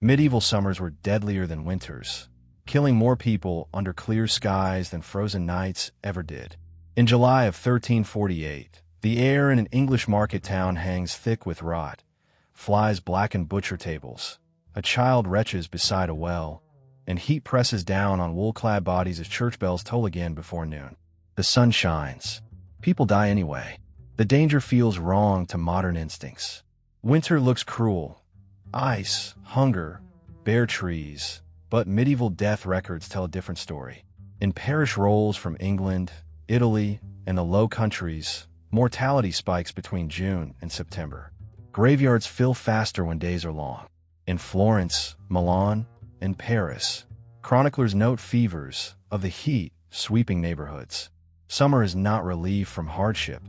Medieval summers were deadlier than winters, killing more people under clear skies than frozen nights ever did. In July of 1348, the air in an English market town hangs thick with rot. Flies blacken butcher tables. A child retches beside a well, and heat presses down on wool-clad bodies as church bells toll again before noon. The sun shines. People die anyway. The danger feels wrong to modern instincts. Winter looks cruel. Ice, hunger, bare trees, but medieval death records tell a different story. In parish rolls from England, Italy, and the Low Countries, mortality spikes between June and September. Graveyards fill faster when days are long. In Florence, Milan, and Paris, chroniclers note fevers of the heat sweeping neighborhoods. Summer is not relief from hardship.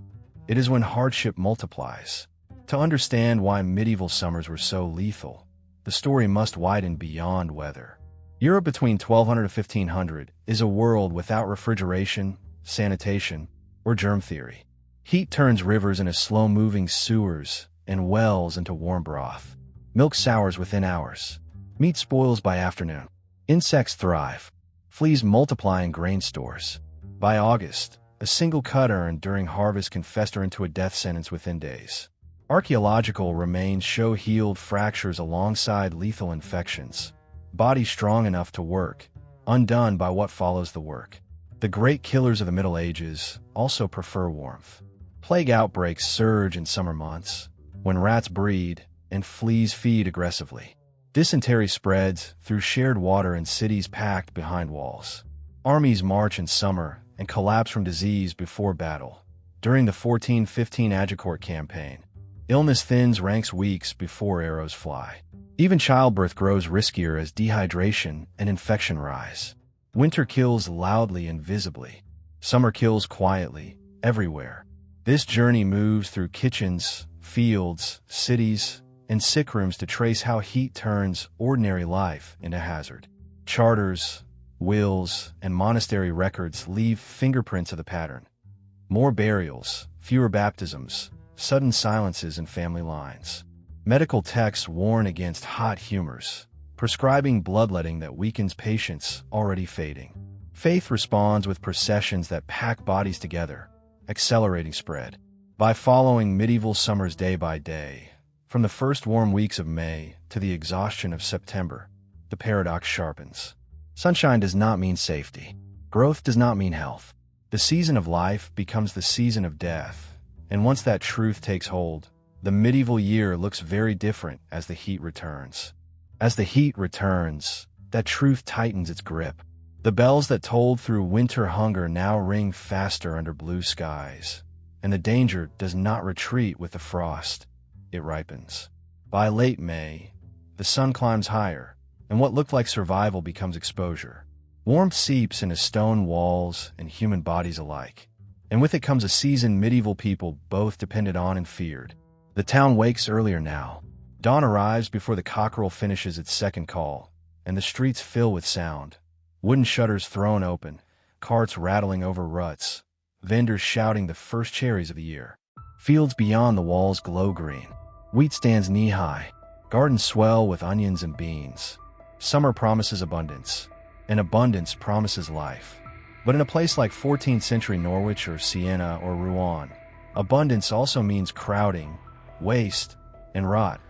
It is when hardship multiplies. To understand why medieval summers were so lethal, the story must widen beyond weather. Europe between 1200 and 1500 is a world without refrigeration, sanitation, or germ theory. Heat turns rivers into slow-moving sewers and wells into warm broth. Milk sours within hours. Meat spoils by afternoon. Insects thrive. Fleas multiply in grain stores. By August, a single cut earned during harvest can fester into a death sentence within days. Archaeological remains show healed fractures alongside lethal infections. Bodies strong enough to work, undone by what follows the work. The great killers of the Middle Ages also prefer warmth. Plague outbreaks surge in summer months, when rats breed and fleas feed aggressively. Dysentery spreads through shared water in cities packed behind walls. Armies march in summer and collapse from disease before battle. During the 1415 Agincourt campaign, illness thins ranks weeks before arrows fly. Even childbirth grows riskier as dehydration and infection rise. Winter kills loudly and visibly. Summer kills quietly, everywhere. This journey moves through kitchens, fields, cities, and sick rooms to trace how heat turns ordinary life into hazard. Charters, wills, and monastery records leave fingerprints of the pattern. More burials, fewer baptisms, sudden silences in family lines. Medical texts warn against hot humors, prescribing bloodletting that weakens patients already fading. Faith responds with processions that pack bodies together, accelerating spread. By following medieval summers day by day, from the first warm weeks of May to the exhaustion of September, the paradox sharpens. Sunshine does not mean safety. Growth does not mean health. The season of life becomes the season of death. And once that truth takes hold, the medieval year looks very different as the heat returns. As the heat returns, that truth tightens its grip. The bells that tolled through winter hunger now ring faster under blue skies, and the danger does not retreat with the frost. It ripens. By late May, the sun climbs higher, and what looked like survival becomes exposure. Warmth seeps into stone walls and human bodies alike. And with it comes a season medieval people both depended on and feared. The town wakes earlier now. Dawn arrives before the cockerel finishes its second call, and the streets fill with sound. Wooden shutters thrown open, carts rattling over ruts, vendors shouting the first cherries of the year. Fields beyond the walls glow green. Wheat stands knee-high. Gardens swell with onions and beans. Summer promises abundance, and abundance promises life. But in a place like 14th century Norwich or Siena or Rouen, abundance also means crowding, waste, and rot,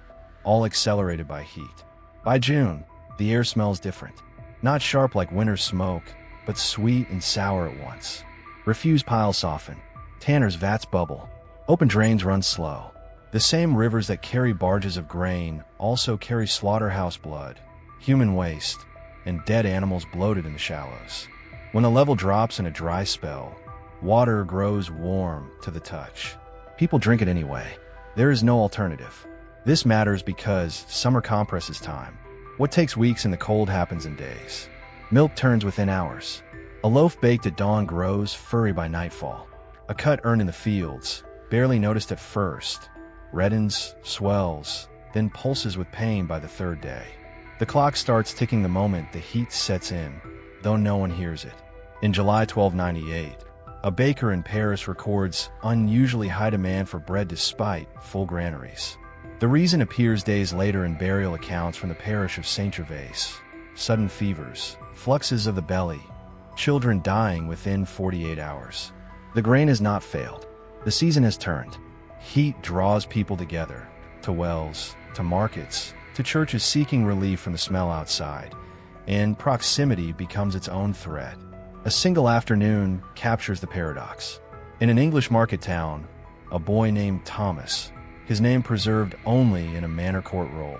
all accelerated by heat. By June, the air smells different. Not sharp like winter's smoke, but sweet and sour at once. Refuse piles soften. Tanners' vats bubble. Open drains run slow. The same rivers that carry barges of grain also carry slaughterhouse blood, human waste, and dead animals bloated in the shallows. When the level drops in a dry spell, water grows warm to the touch. People drink it anyway. There is no alternative. This matters because summer compresses time. What takes weeks in the cold happens in days. Milk turns within hours. A loaf baked at dawn grows furry by nightfall. A cut earned in the fields, barely noticed at first, reddens, swells, then pulses with pain by the third day. The clock starts ticking the moment the heat sets in, though no one hears it. In July 1298, a baker in Paris records unusually high demand for bread despite full granaries. The reason appears days later in burial accounts from the parish of Saint Gervais. Sudden fevers, fluxes of the belly, children dying within 48 hours. The grain has not failed. The season has turned. Heat draws people together, to wells, to markets, to churches seeking relief from the smell outside, and proximity becomes its own threat. A single afternoon captures the paradox. In an English market town, a boy named Thomas, his name preserved only in a manor court roll,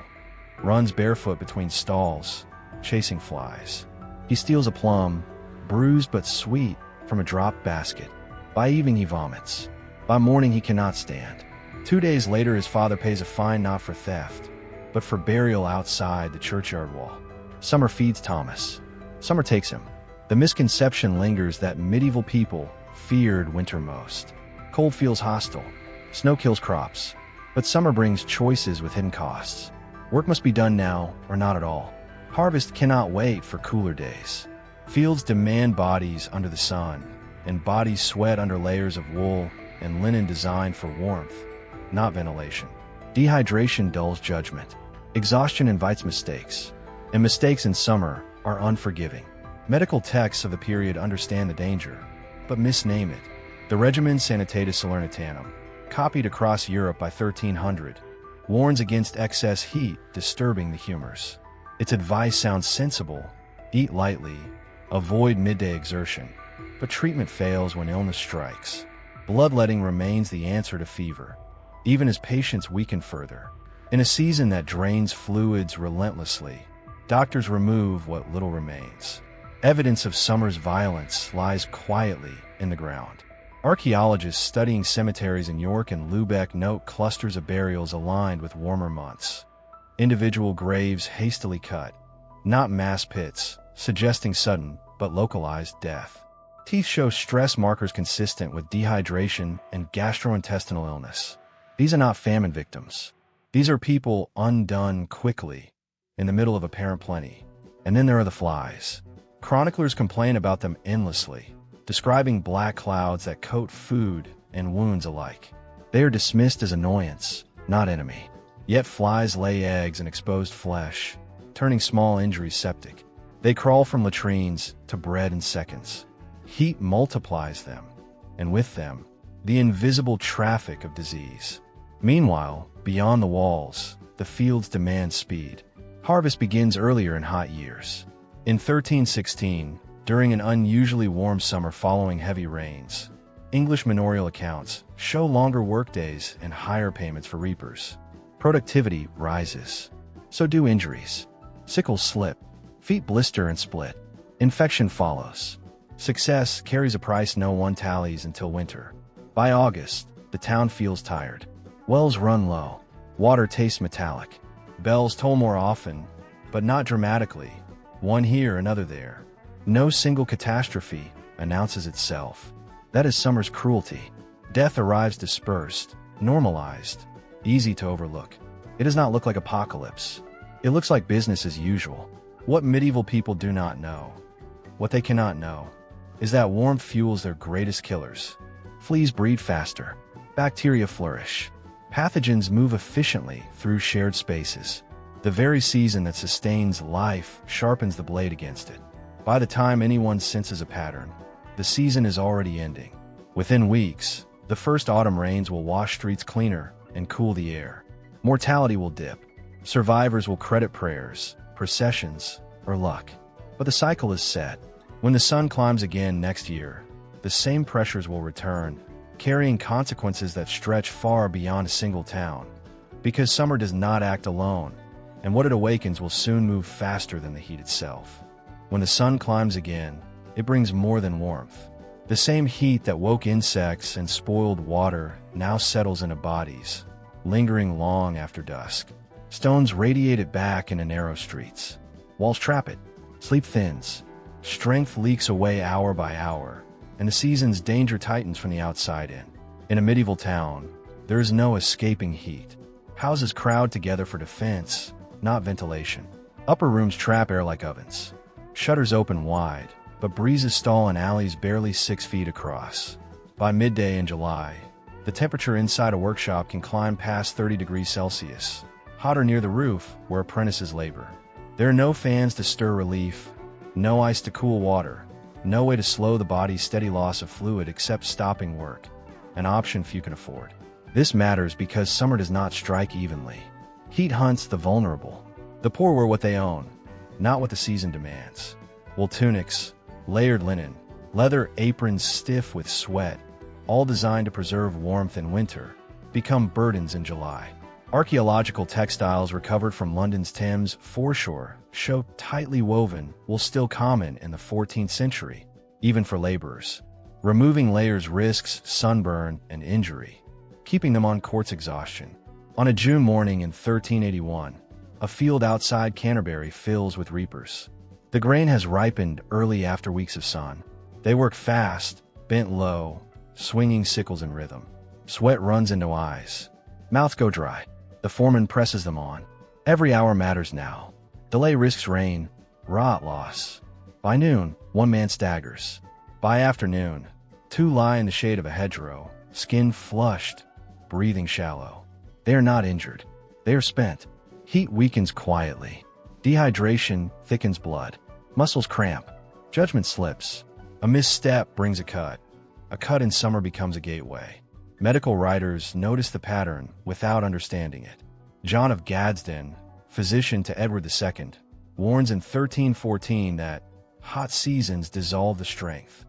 runs barefoot between stalls, chasing flies. He steals a plum, bruised but sweet, from a dropped basket. By evening he vomits. By morning he cannot stand. 2 days later his father pays a fine not for theft, but for burial outside the churchyard wall. Summer feeds Thomas. Summer takes him. The misconception lingers that medieval people feared winter most. Cold feels hostile. Snow kills crops. But summer brings choices with hidden costs. Work must be done now or not at all. Harvest cannot wait for cooler days. Fields demand bodies under the sun, and bodies sweat under layers of wool and linen designed for warmth, not ventilation. Dehydration dulls judgment. Exhaustion invites mistakes, and mistakes in summer are unforgiving. Medical texts of the period understand the danger, but misname it. The Regimen Sanitatis Salernitanum, copied across Europe by 1300, warns against excess heat disturbing the humors. Its advice sounds sensible: eat lightly, avoid midday exertion. But treatment fails when illness strikes. Bloodletting remains the answer to fever, even as patients weaken further. In a season that drains fluids relentlessly, doctors remove what little remains. Evidence of summer's violence lies quietly in the ground. Archaeologists studying cemeteries in York and Lubeck note clusters of burials aligned with warmer months. Individual graves hastily cut, not mass pits, suggesting sudden but localized death. Teeth show stress markers consistent with dehydration and gastrointestinal illness. These are not famine victims. These are people undone quickly, in the middle of apparent plenty. And then there are the flies. Chroniclers complain about them endlessly, describing black clouds that coat food and wounds alike. They are dismissed as annoyance, not enemy. Yet flies lay eggs in exposed flesh, turning small injuries septic. They crawl from latrines to bread in seconds. Heat multiplies them, and with them, the invisible traffic of disease. Meanwhile, beyond the walls, the fields demand speed. Harvest begins earlier in hot years. In 1316, during an unusually warm summer following heavy rains, English manorial accounts show longer workdays and higher payments for reapers. Productivity rises. So do injuries. Sickles slip. Feet blister and split. Infection follows. Success carries a price no one tallies until winter. By August, the town feels tired. Wells run low. Water tastes metallic. Bells toll more often, but not dramatically. One here, another there. No single catastrophe announces itself. That is summer's cruelty. Death arrives dispersed, normalized, easy to overlook. It does not look like apocalypse. It looks like business as usual. What medieval people do not know, what they cannot know, is that warmth fuels their greatest killers. Fleas breed faster. Bacteria flourish. Pathogens move efficiently through shared spaces. The very season that sustains life sharpens the blade against it. By the time anyone senses a pattern, the season is already ending. Within weeks, the first autumn rains will wash streets cleaner and cool the air. Mortality will dip. Survivors will credit prayers, processions, or luck. But the cycle is set. When the sun climbs again next year, the same pressures will return, carrying consequences that stretch far beyond a single town. Because summer does not act alone, and what it awakens will soon move faster than the heat itself. When the sun climbs again, it brings more than warmth. The same heat that woke insects and spoiled water now settles into bodies, lingering long after dusk. Stones radiate it back into narrow streets. Walls trap it. Sleep thins. Strength leaks away hour by hour, and the season's danger tightens from the outside in. In a medieval town, there is no escaping heat. Houses crowd together for defense, not ventilation. Upper rooms trap air like ovens. Shutters open wide, but breezes stall in alleys barely 6 feet across. By midday in July, The temperature inside a workshop can climb past 30 degrees Celsius, hotter near the roof where apprentices labor. There are no fans to stir relief, no ice to cool water, no way to slow the body's steady loss of fluid except stopping work, an option few can afford. This matters because summer does not strike evenly. Heat hunts the vulnerable. The poor wear what they own, not what the season demands. Wool tunics, layered linen, leather aprons stiff with sweat, all designed to preserve warmth in winter, become burdens in July. Archaeological textiles recovered from London's Thames foreshore show tightly woven wool still common in the 14th century, even for laborers. Removing layers risks sunburn and injury, keeping them on quartz exhaustion. On a June morning in 1381, a field outside Canterbury fills with reapers. The grain has ripened early after weeks of sun. They work fast, bent low, swinging sickles in rhythm. Sweat runs into eyes. Mouths go dry. The foreman presses them on. Every hour matters now. Delay risks rain, rot loss. By noon, one man staggers. By afternoon, two lie in the shade of a hedgerow, skin flushed, breathing shallow. They are not injured. They are spent. Heat weakens quietly. Dehydration thickens blood. Muscles cramp. Judgment slips. A misstep brings a cut. A cut in summer becomes a gateway. Medical writers notice the pattern without understanding it. John of Gadsden, physician to Edward II, warns in 1314 that hot seasons dissolve the strength.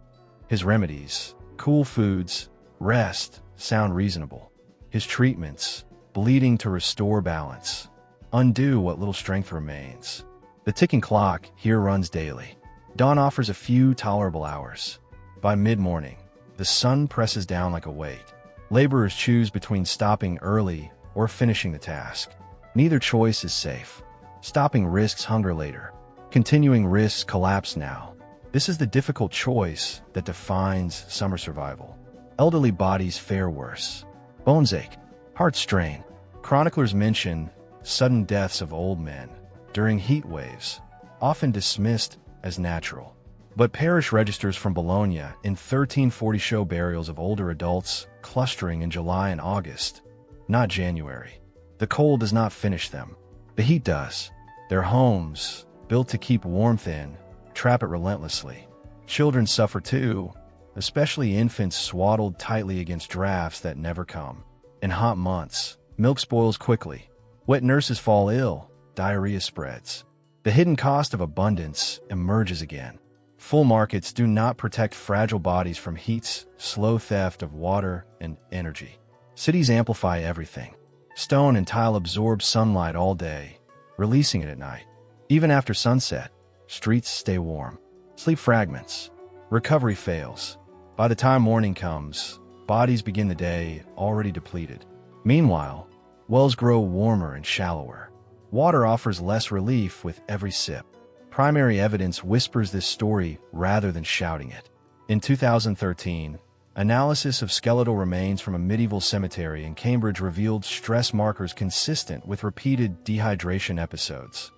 His remedies, cool foods, rest, sound reasonable. His treatments, bleeding to restore balance, undo what little strength remains. The ticking clock here runs daily. Dawn offers a few tolerable hours. By mid-morning, the sun presses down like a weight. Laborers choose between stopping early or finishing the task. Neither choice is safe. Stopping risks hunger later. Continuing risks collapse now. This is the difficult choice that defines summer survival. Elderly bodies fare worse. Bones ache, heart strain. Chroniclers mention sudden deaths of old men during heat waves, often dismissed as natural. But parish registers from Bologna in 1340 show burials of older adults clustering in July and August, not January. The cold does not finish them. The heat does. Their homes, built to keep warmth in, trap it relentlessly. Children suffer too, especially infants swaddled tightly against drafts that never come. In hot months, milk spoils quickly. Wet nurses fall ill, diarrhea spreads. The hidden cost of abundance emerges again. Full markets do not protect fragile bodies from heat's slow theft of water and energy. Cities amplify everything. Stone and tile absorb sunlight all day, releasing it at night. Even after sunset, streets stay warm. Sleep fragments. Recovery fails. By the time morning comes, bodies begin the day already depleted. Meanwhile, wells grow warmer and shallower. Water offers less relief with every sip. Primary evidence whispers this story rather than shouting it. In 2013, analysis of skeletal remains from a medieval cemetery in Cambridge revealed stress markers consistent with repeated dehydration episodes.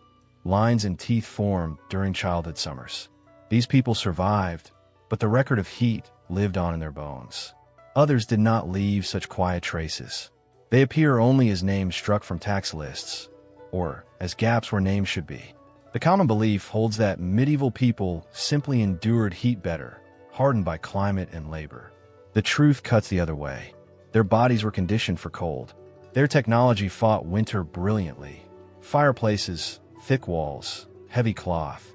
Lines in teeth formed during childhood summers. These people survived, but the record of heat lived on in their bones. Others did not leave such quiet traces. They appear only as names struck from tax lists, or as gaps where names should be. The common belief holds that medieval people simply endured heat better, hardened by climate and labor. The truth cuts the other way. Their bodies were conditioned for cold. Their technology fought winter brilliantly. Fireplaces, thick walls, heavy cloth,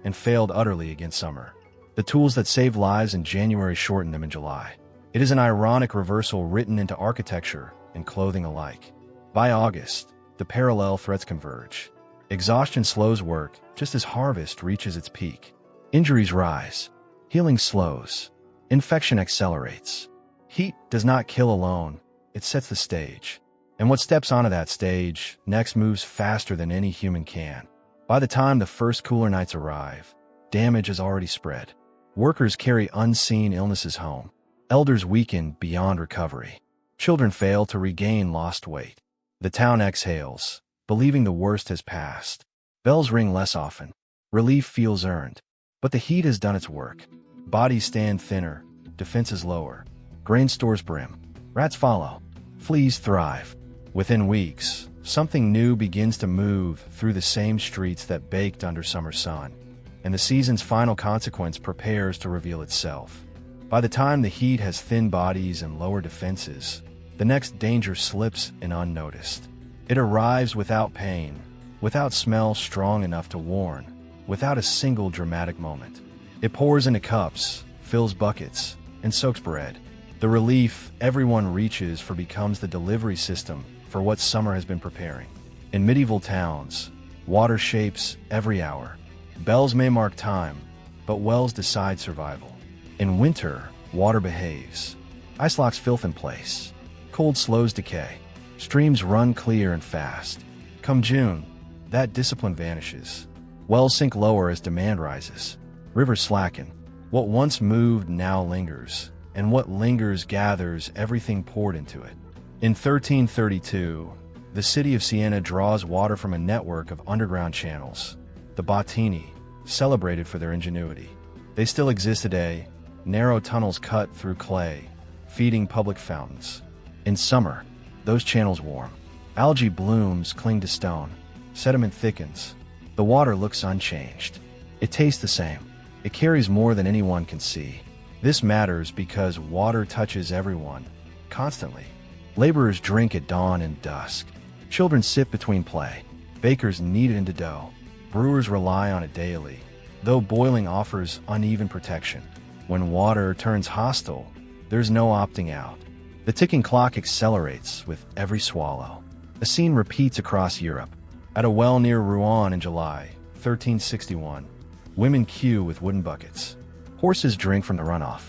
and failed utterly against summer. The tools that saved lives in January shortened them in July. It is an ironic reversal written into architecture and clothing alike. By August, the parallel threads converge. Exhaustion slows work just as harvest reaches its peak. Injuries rise. Healing slows. Infection accelerates. Heat does not kill alone. It sets the stage. And what steps onto that stage next moves faster than any human can. By the time the first cooler nights arrive, damage is already spread. Workers carry unseen illnesses home. Elders weaken beyond recovery. Children fail to regain lost weight. The town exhales, believing the worst has passed. Bells ring less often. Relief feels earned. But the heat has done its work. Bodies stand thinner, defenses lower. Grain stores brim. Rats follow. Fleas thrive. Within weeks, something new begins to move through the same streets that baked under summer sun, and the season's final consequence prepares to reveal itself. By the time the heat has thin bodies and lower defenses, the next danger slips in unnoticed. It arrives without pain, without smell strong enough to warn, without a single dramatic moment. It pours into cups, fills buckets, and soaks bread. The relief everyone reaches for becomes the delivery system for what summer has been preparing. In medieval towns, water shapes every hour. Bells may mark time, but wells decide survival. In winter, water behaves. Ice locks filth in place. Cold slows decay. Streams run clear and fast. Come June, that discipline vanishes. Wells sink lower as demand rises. Rivers slacken. What once moved now lingers, and what lingers gathers everything poured into it. In 1332, the city of Siena draws water from a network of underground channels. The Bottini, celebrated for their ingenuity. They still exist today, narrow tunnels cut through clay, feeding public fountains. In summer, those channels warm. Algae blooms cling to stone. Sediment thickens. The water looks unchanged. It tastes the same. It carries more than anyone can see. This matters because water touches everyone, constantly. Laborers drink at dawn and dusk. Children sip between play. Bakers knead it into dough. Brewers rely on it daily, though boiling offers uneven protection. When water turns hostile, there's no opting out. The ticking clock accelerates with every swallow. A scene repeats across Europe. At a well near Rouen in July 1361, women queue with wooden buckets. Horses drink from the runoff.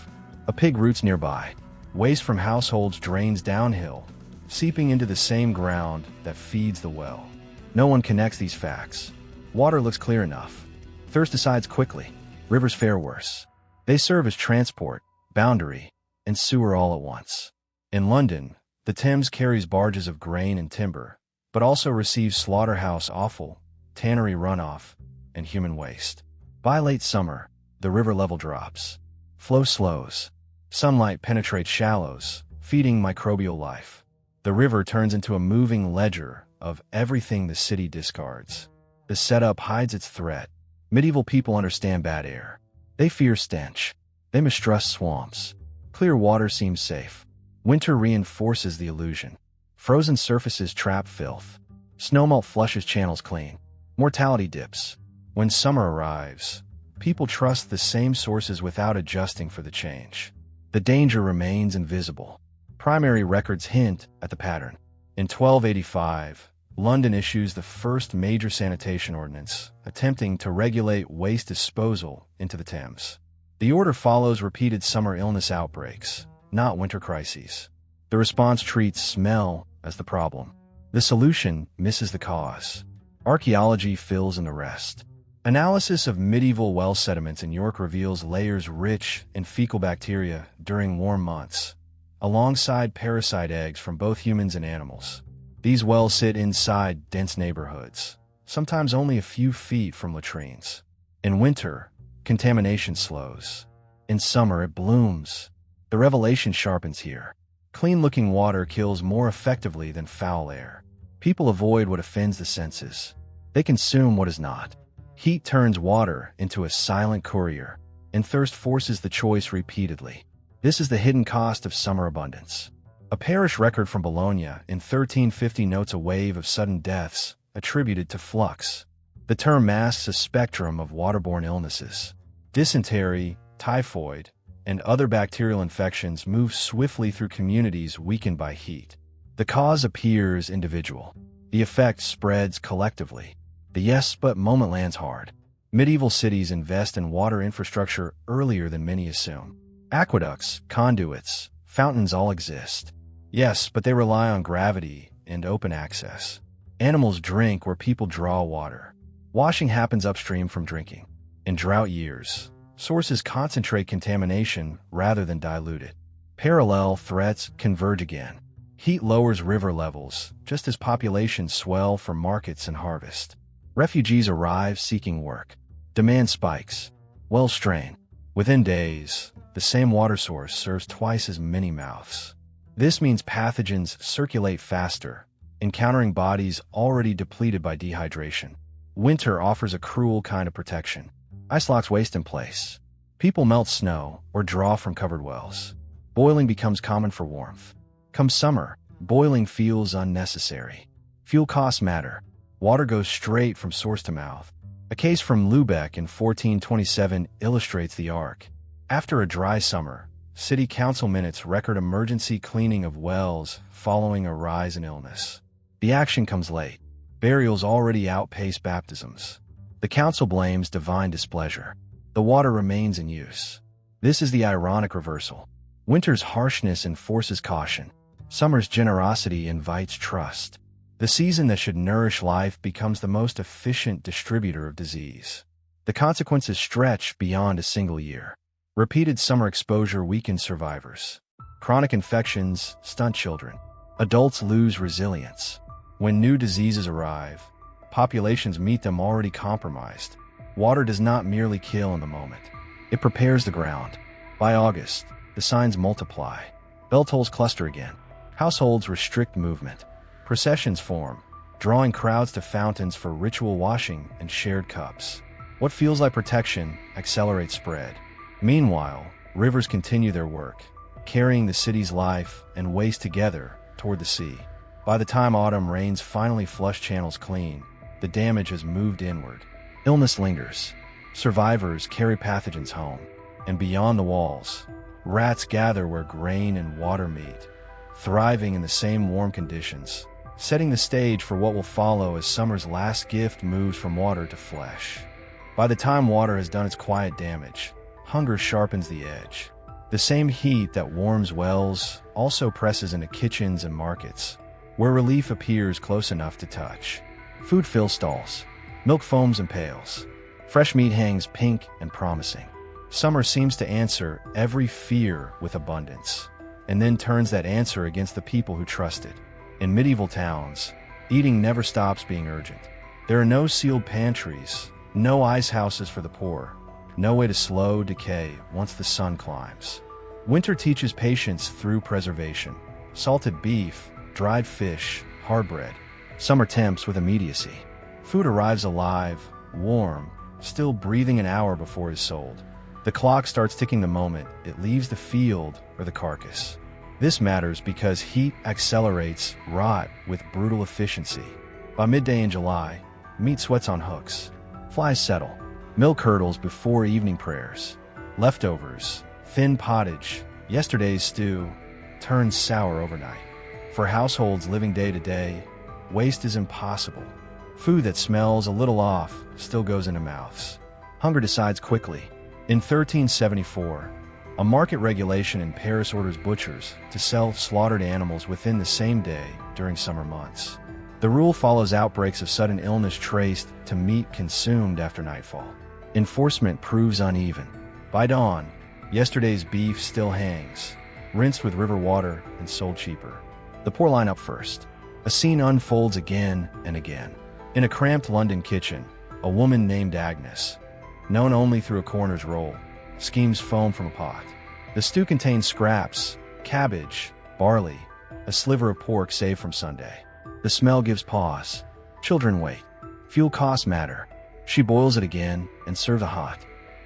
A pig roots nearby. Waste from households drains downhill, seeping into the same ground that feeds the well. No one connects these facts. Water looks clear enough. Thirst decides quickly. Rivers fare worse. They serve as transport, boundary, and sewer all at once. In London, the Thames carries barges of grain and timber, but also receives slaughterhouse offal, tannery runoff, and human waste. By late summer, the river level drops. Flow slows. Sunlight penetrates shallows, feeding microbial life. The river turns into a moving ledger of everything the city discards. The setup hides its threat. Medieval people understand bad air. They fear stench. They mistrust swamps. Clear water seems safe. Winter reinforces the illusion. Frozen surfaces trap filth. Snowmelt flushes channels clean. Mortality dips. When summer arrives, people trust the same sources without adjusting for the change. The danger remains invisible. Primary records hint at the pattern. In 1285, London issues the first major sanitation ordinance, attempting to regulate waste disposal into the Thames. The order follows repeated summer illness outbreaks, not winter crises. The response treats smell as the problem. The solution misses the cause. Archaeology fills in the rest. Analysis of medieval well sediments in York reveals layers rich in fecal bacteria during warm months, alongside parasite eggs from both humans and animals. These wells sit inside dense neighborhoods, sometimes only a few feet from latrines. In winter, contamination slows. In summer, it blooms. The revelation sharpens here. Clean-looking water kills more effectively than foul air. People avoid what offends the senses. They consume what is not. Heat turns water into a silent courier, and thirst forces the choice repeatedly. This is the hidden cost of summer abundance. A parish record from Bologna in 1350 notes a wave of sudden deaths attributed to flux. The term masks a spectrum of waterborne illnesses. Dysentery, typhoid, and other bacterial infections move swiftly through communities weakened by heat. The cause appears individual. The effect spreads collectively. The yes but moment lands hard. Medieval cities invest in water infrastructure earlier than many assume. Aqueducts, conduits, fountains all exist. Yes, but they rely on gravity and open access. Animals drink where people draw water. Washing happens upstream from drinking. In drought years, sources concentrate contamination rather than dilute it. Parallel threats converge again. Heat lowers river levels, just as populations swell for markets and harvest. Refugees arrive seeking work. Demand spikes. Wells strain. Within days, the same water source serves twice as many mouths. This means pathogens circulate faster, encountering bodies already depleted by dehydration. Winter offers a cruel kind of protection. Ice locks waste in place. People melt snow or draw from covered wells. Boiling becomes common for warmth. Come summer, boiling feels unnecessary. Fuel costs matter. Water goes straight from source to mouth. A case from Lübeck in 1427 illustrates the arc. After a dry summer, city council minutes record emergency cleaning of wells following a rise in illness. The action comes late. Burials already outpace baptisms. The council blames divine displeasure. The water remains in use. This is the ironic reversal. Winter's harshness enforces caution. Summer's generosity invites trust. The season that should nourish life becomes the most efficient distributor of disease. The consequences stretch beyond a single year. Repeated summer exposure weakens survivors. Chronic infections stunt children. Adults lose resilience. When new diseases arrive, populations meet them already compromised. Water does not merely kill in the moment. It prepares the ground. By August, the signs multiply. Bell tolls cluster again. Households restrict movement. Processions form, drawing crowds to fountains for ritual washing and shared cups. What feels like protection accelerates spread. Meanwhile, rivers continue their work, carrying the city's life and waste together toward the sea. By the time autumn rains finally flush channels clean, the damage has moved inward. Illness lingers. Survivors carry pathogens home. And beyond the walls, rats gather where grain and water meet, thriving in the same warm conditions, setting the stage for what will follow as summer's last gift moves from water to flesh. By the time water has done its quiet damage, hunger sharpens the edge. The same heat that warms wells also presses into kitchens and markets, where relief appears close enough to touch. Food fills stalls. Milk foams in pails. Fresh meat hangs pink and promising. Summer seems to answer every fear with abundance, and then turns that answer against the people who trust it. In medieval towns, eating never stops being urgent. There are no sealed pantries, no ice houses for the poor, no way to slow decay once the sun climbs. Winter teaches patience through preservation. Salted beef, dried fish, hard bread. Summer tempts with immediacy. Food arrives alive, warm, still breathing an hour before it is sold. The clock starts ticking the moment it leaves the field or the carcass. This matters because heat accelerates rot with brutal efficiency. By midday in July, meat sweats on hooks. Flies settle. Milk curdles before evening prayers. Leftovers, thin pottage, yesterday's stew, turns sour overnight. For households living day to day, waste is impossible. Food that smells a little off still goes into mouths. Hunger decides quickly. In 1374, a market regulation in Paris orders butchers to sell slaughtered animals within the same day during summer months. The rule follows outbreaks of sudden illness traced to meat consumed after nightfall. Enforcement proves uneven. By dawn, yesterday's beef still hangs, rinsed with river water and sold cheaper. The poor line up first. A scene unfolds again and again. In a cramped London kitchen, a woman named Agnes, known only through a coroner's roll, schemes foam from a pot. The stew contains scraps, cabbage, barley, a sliver of pork saved from Sunday. The smell gives pause. Children wait. Fuel costs matter. She boils it again and serves it hot.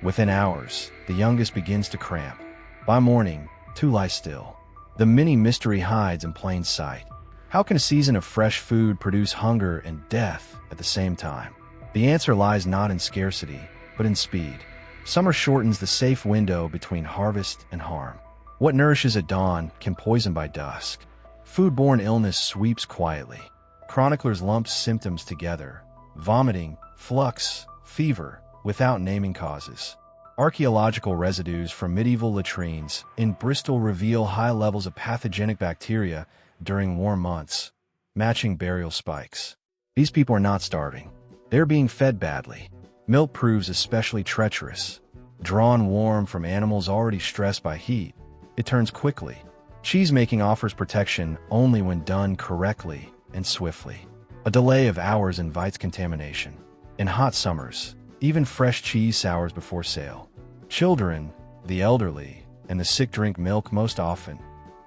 Within hours, the youngest begins to cramp. By morning, two lie still. The mini mystery hides in plain sight. How can a season of fresh food produce hunger and death at the same time? The answer lies not in scarcity, but in speed. Summer shortens the safe window between harvest and harm. What nourishes at dawn can poison by dusk. Foodborne illness sweeps quietly. Chroniclers lump symptoms together: vomiting, flux, fever, without naming causes. Archaeological residues from medieval latrines in Bristol reveal high levels of pathogenic bacteria during warm months, matching burial spikes. These people are not starving. They're being fed badly. Milk proves especially treacherous. Drawn warm from animals already stressed by heat, it turns quickly. Cheese-making offers protection only when done correctly and swiftly. A delay of hours invites contamination. In hot summers, even fresh cheese sours before sale. Children, the elderly, and the sick drink milk most often.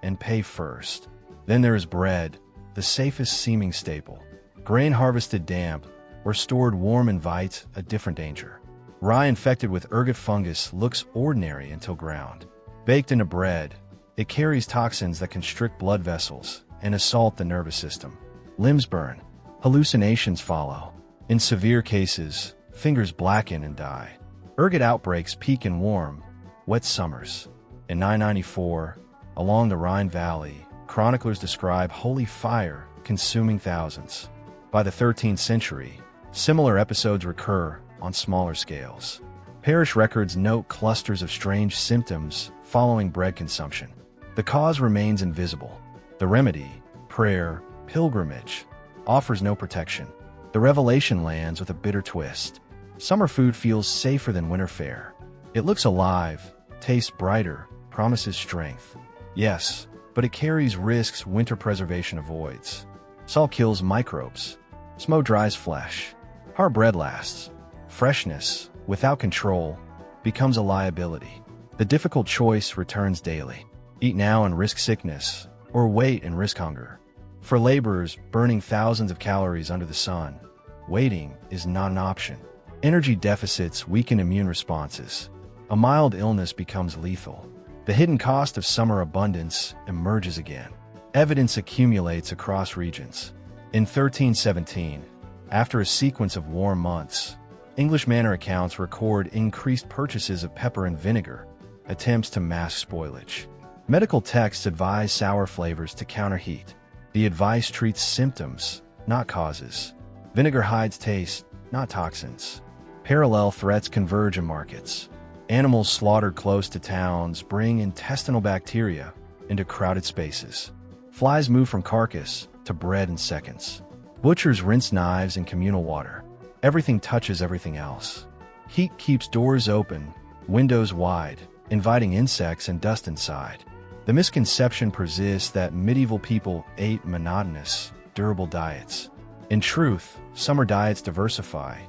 and pay first. Then there is bread, the safest seeming staple. Grain harvested damp or stored warm invites a different danger. Rye infected with ergot fungus looks ordinary until ground. Baked into bread, it carries toxins that constrict blood vessels and assault the nervous system. Limbs burn. Hallucinations follow. In severe cases, fingers blacken and die. Ergot outbreaks peak in warm, wet summers. In 994, along the Rhine Valley, chroniclers describe holy fire consuming thousands. By the 13th century, similar episodes recur on smaller scales. Parish records note clusters of strange symptoms following bread consumption. The cause remains invisible. The remedy, prayer, pilgrimage, offers no protection. The revelation lands with a bitter twist. Summer food feels safer than winter fare. It looks alive, tastes brighter, promises strength. Yes, but it carries risks winter preservation avoids. Salt kills microbes. Snow dries flesh. Hard bread lasts. Freshness, without control, becomes a liability. The difficult choice returns daily. Eat now and risk sickness, or wait and risk hunger. For laborers burning thousands of calories under the sun, waiting is not an option. Energy deficits weaken immune responses. A mild illness becomes lethal. The hidden cost of summer abundance emerges again. Evidence accumulates across regions. In 1317, after a sequence of warm months, English manor accounts record increased purchases of pepper and vinegar, attempts to mask spoilage. Medical texts advise sour flavors to counter heat. The advice treats symptoms, not causes. Vinegar hides taste, not toxins. Parallel threats converge in markets. Animals slaughtered close to towns bring intestinal bacteria into crowded spaces. Flies move from carcass to bread in seconds. Butchers rinse knives in communal water. Everything touches everything else. Heat keeps doors open, windows wide, inviting insects and dust inside. The misconception persists that medieval people ate monotonous, durable diets. In truth, summer diets diversify,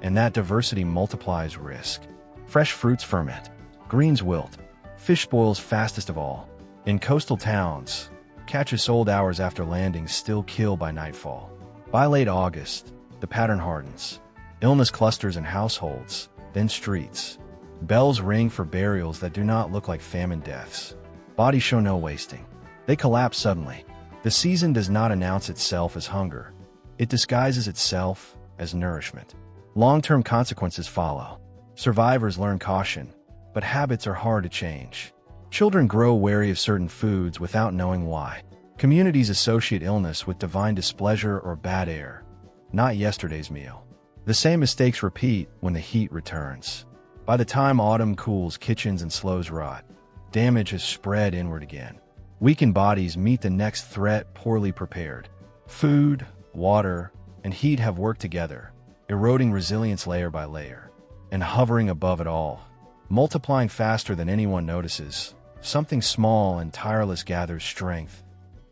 and that diversity multiplies risk. Fresh fruits ferment, greens wilt, fish spoils fastest of all. In coastal towns, catch is sold hours after landing, still kill by nightfall. By late August, the pattern hardens. Illness clusters in households, then streets. Bells ring for burials that do not look like famine deaths. Bodies show no wasting. They collapse suddenly. The season does not announce itself as hunger. It disguises itself as nourishment. Long-term consequences follow. Survivors learn caution, but habits are hard to change. Children grow wary of certain foods without knowing why. Communities associate illness with divine displeasure or bad air, not yesterday's meal. The same mistakes repeat when the heat returns. By the time autumn cools kitchens and slows rot, damage has spread inward again. Weakened bodies meet the next threat poorly prepared. Food, water, and heat have worked together, eroding resilience layer by layer. And hovering above it all, multiplying faster than anyone notices, something small and tireless gathers strength.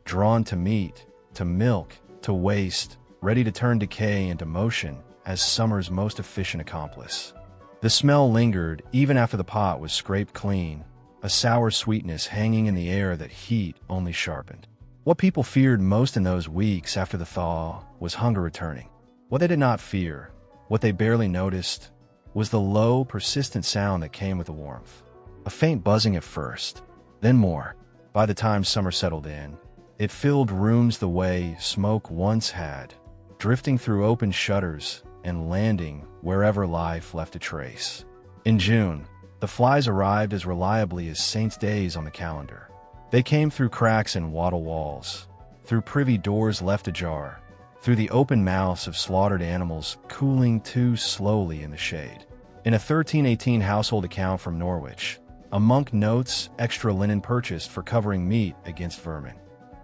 Drawn to meat, to milk, to waste, ready to turn decay into motion as summer's most efficient accomplice. The smell lingered even after the pot was scraped clean, a sour sweetness hanging in the air that heat only sharpened. What people feared most in those weeks after the thaw was hunger returning. What they did not fear, what they barely noticed, was the low, persistent sound that came with the warmth. A faint buzzing at first, then more. By the time summer settled in, it filled rooms the way smoke once had, drifting through open shutters and landing wherever life left a trace. In June, the flies arrived as reliably as saints' days on the calendar. They came through cracks in wattle walls, through privy doors left ajar, through the open mouths of slaughtered animals cooling too slowly in the shade. In a 1318 household account from Norwich, a monk notes extra linen purchased for covering meat against vermin.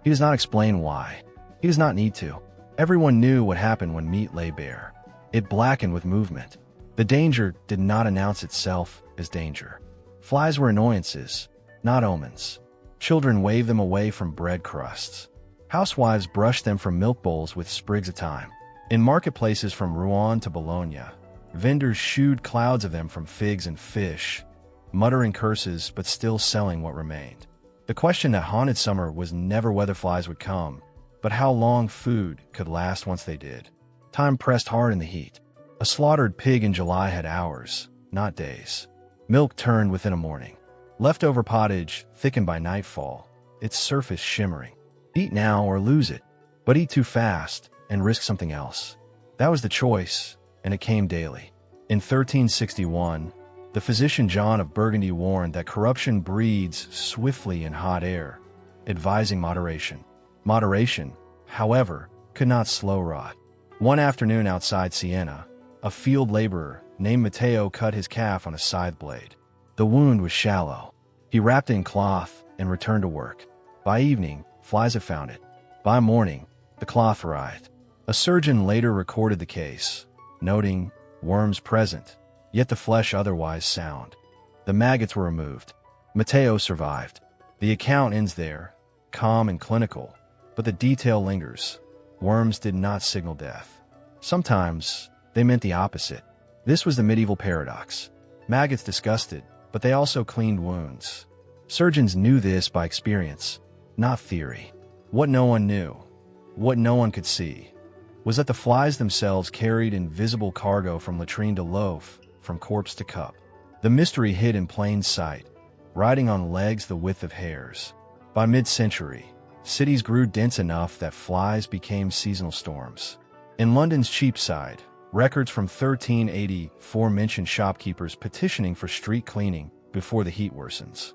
He does not explain why. He does not need to. Everyone knew what happened when meat lay bare. It blackened with movement. The danger did not announce itself as danger. Flies were annoyances, not omens. Children waved them away from bread crusts. Housewives brushed them from milk bowls with sprigs of thyme. In marketplaces from Rouen to Bologna, vendors shooed clouds of them from figs and fish, muttering curses but still selling what remained. The question that haunted summer was never whether flies would come, but how long food could last once they did. Time pressed hard in the heat. A slaughtered pig in July had hours, not days. Milk turned within a morning. Leftover pottage thickened by nightfall, its surface shimmering. Eat now or lose it, but eat too fast and risk something else. That was the choice, and it came daily. In 1361, the physician John of Burgundy warned that corruption breeds swiftly in hot air, advising moderation. Moderation, however, could not slow rot. One afternoon outside Siena, a field laborer named Matteo cut his calf on a scythe blade. The wound was shallow. He wrapped it in cloth and returned to work. By evening, flies had found it. By morning, the cloth writhed. A surgeon later recorded the case, noting, "Worms present, yet the flesh otherwise sound." The maggots were removed. Matteo survived. The account ends there, calm and clinical, but the detail lingers. Worms did not signal death. Sometimes, they meant the opposite. This was the medieval paradox. Maggots disgusted, but they also cleaned wounds. Surgeons knew this by experience, not theory. What no one knew, what no one could see, was that the flies themselves carried invisible cargo from latrine to loaf, from corpse to cup. The mystery hid in plain sight, riding on legs the width of hairs. By mid-century, cities grew dense enough that flies became seasonal storms. In London's Cheapside, records from 1384 mention shopkeepers petitioning for street cleaning before the heat worsens.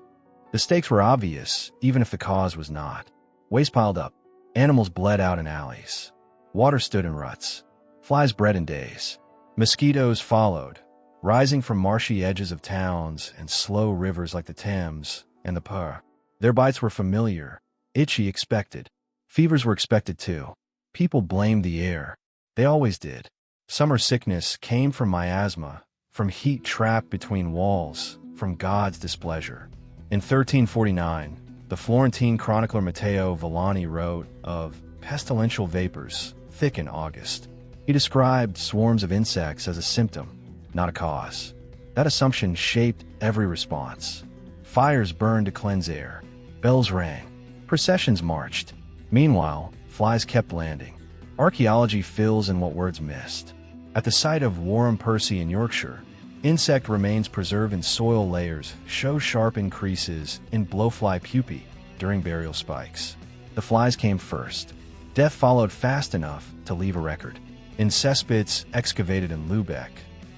The stakes were obvious, even if the cause was not. Waste piled up. Animals bled out in alleys. Water stood in ruts. Flies bred in days. Mosquitoes followed, rising from marshy edges of towns and slow rivers like the Thames and the Pur. Their bites were familiar, itchy, expected. Fevers were expected too. People blamed the air. They always did. Summer sickness came from miasma, from heat trapped between walls, from God's displeasure. In 1349, the Florentine chronicler Matteo Villani wrote of pestilential vapors, thick in August. He described swarms of insects as a symptom, not a cause. That assumption shaped every response. Fires burned to cleanse air. Bells rang. Processions marched. Meanwhile, flies kept landing. Archaeology fills in what words missed. At the site of Warham Percy in Yorkshire, insect remains preserved in soil layers show sharp increases in blowfly pupae during burial spikes. The flies came first. Death followed fast enough to leave a record. In cesspits excavated in Lubeck,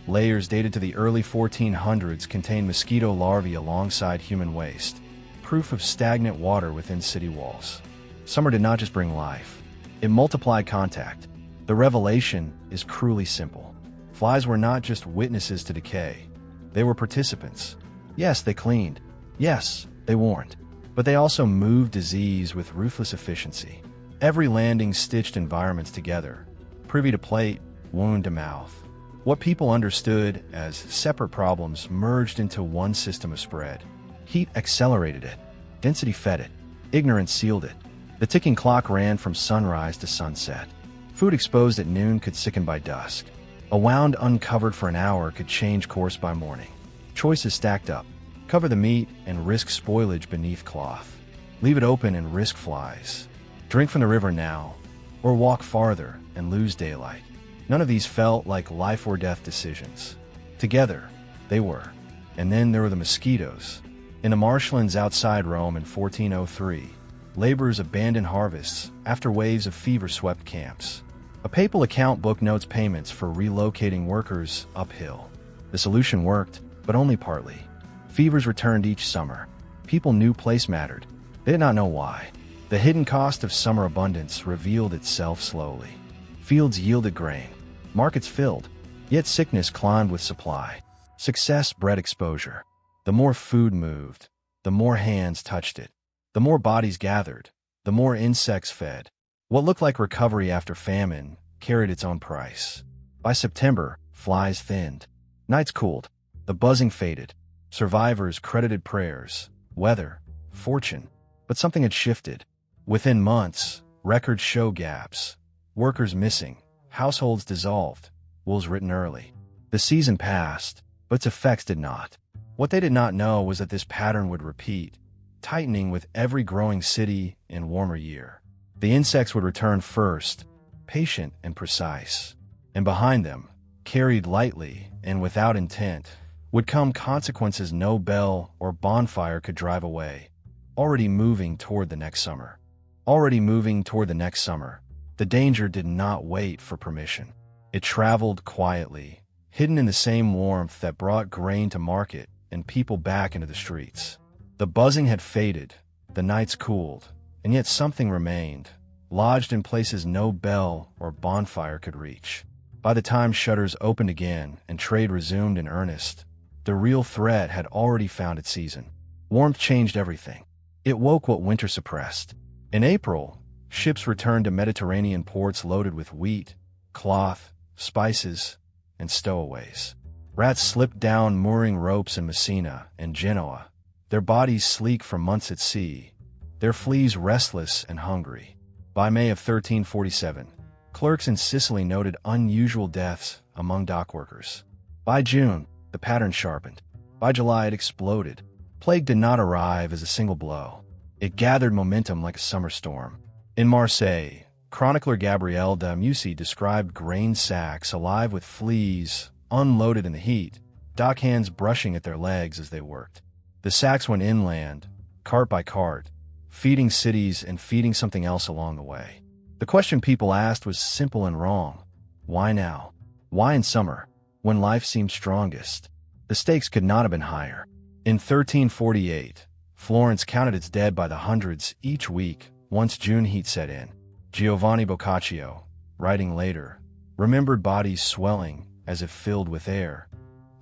layers dated to the early 1400s contained mosquito larvae alongside human waste, proof of stagnant water within city walls. Summer did not just bring life. It multiplied contact. The revelation is cruelly simple. Flies were not just witnesses to decay. They were participants. Yes, they cleaned. Yes, they warned. But they also moved disease with ruthless efficiency. Every landing stitched environments together, privy to plate, wound to mouth. What people understood as separate problems merged into one system of spread. Heat accelerated it. Density fed it. Ignorance sealed it. The ticking clock ran from sunrise to sunset. Food exposed at noon could sicken by dusk. A wound uncovered for an hour could change course by morning. Choices stacked up. Cover the meat and risk spoilage beneath cloth. Leave it open and risk flies. Drink from the river now, or walk farther and lose daylight. None of these felt like life or death decisions. Together, they were. And then there were the mosquitoes. In the marshlands outside Rome in 1403, laborers abandoned harvests after waves of fever swept camps. A papal account book notes payments for relocating workers uphill. The solution worked, but only partly. Fevers returned each summer. People knew place mattered. They did not know why. The hidden cost of summer abundance revealed itself slowly. Fields yielded grain. Markets filled. Yet sickness climbed with supply. Success bred exposure. The more food moved, the more hands touched it. The more bodies gathered, the more insects fed. What looked like recovery after famine carried its own price. By September, flies thinned. Nights cooled. The buzzing faded. Survivors credited prayers, weather, fortune. But something had shifted. Within months, records show gaps. Workers missing. Households dissolved. Wills written early. The season passed, but its effects did not. What they did not know was that this pattern would repeat. tightening with every growing city and warmer year. The insects would return first, patient and precise, and behind them, carried lightly and without intent, would come consequences no bell or bonfire could drive away. Already moving toward the next summer. Already moving toward the next summer. The danger did not wait for permission. It traveled quietly, hidden in the same warmth that brought grain to market and people back into the streets. The buzzing had faded, the nights cooled, and yet something remained, lodged in places no bell or bonfire could reach. By the time shutters opened again and trade resumed in earnest, the real threat had already found its season. Warmth changed everything. It woke what winter suppressed. In April, ships returned to Mediterranean ports loaded with wheat, cloth, spices, and stowaways. Rats slipped down mooring ropes in Messina and Genoa, their bodies sleek from months at sea, their fleas restless and hungry. By May of 1347, clerks in Sicily noted unusual deaths among dock workers. By June, the pattern sharpened. By July, it exploded. Plague did not arrive as a single blow. It gathered momentum like a summer storm. In Marseille, chronicler Gabriel de Musy described grain sacks alive with fleas, unloaded in the heat, dockhands brushing at their legs as they worked. The sacks went inland, cart by cart, feeding cities and feeding something else along the way. The question people asked was simple and wrong. Why now? Why in summer, when life seemed strongest? The stakes could not have been higher. In 1348, Florence counted its dead by the hundreds each week once June heat set in. Giovanni Boccaccio, writing later, remembered bodies swelling as if filled with air,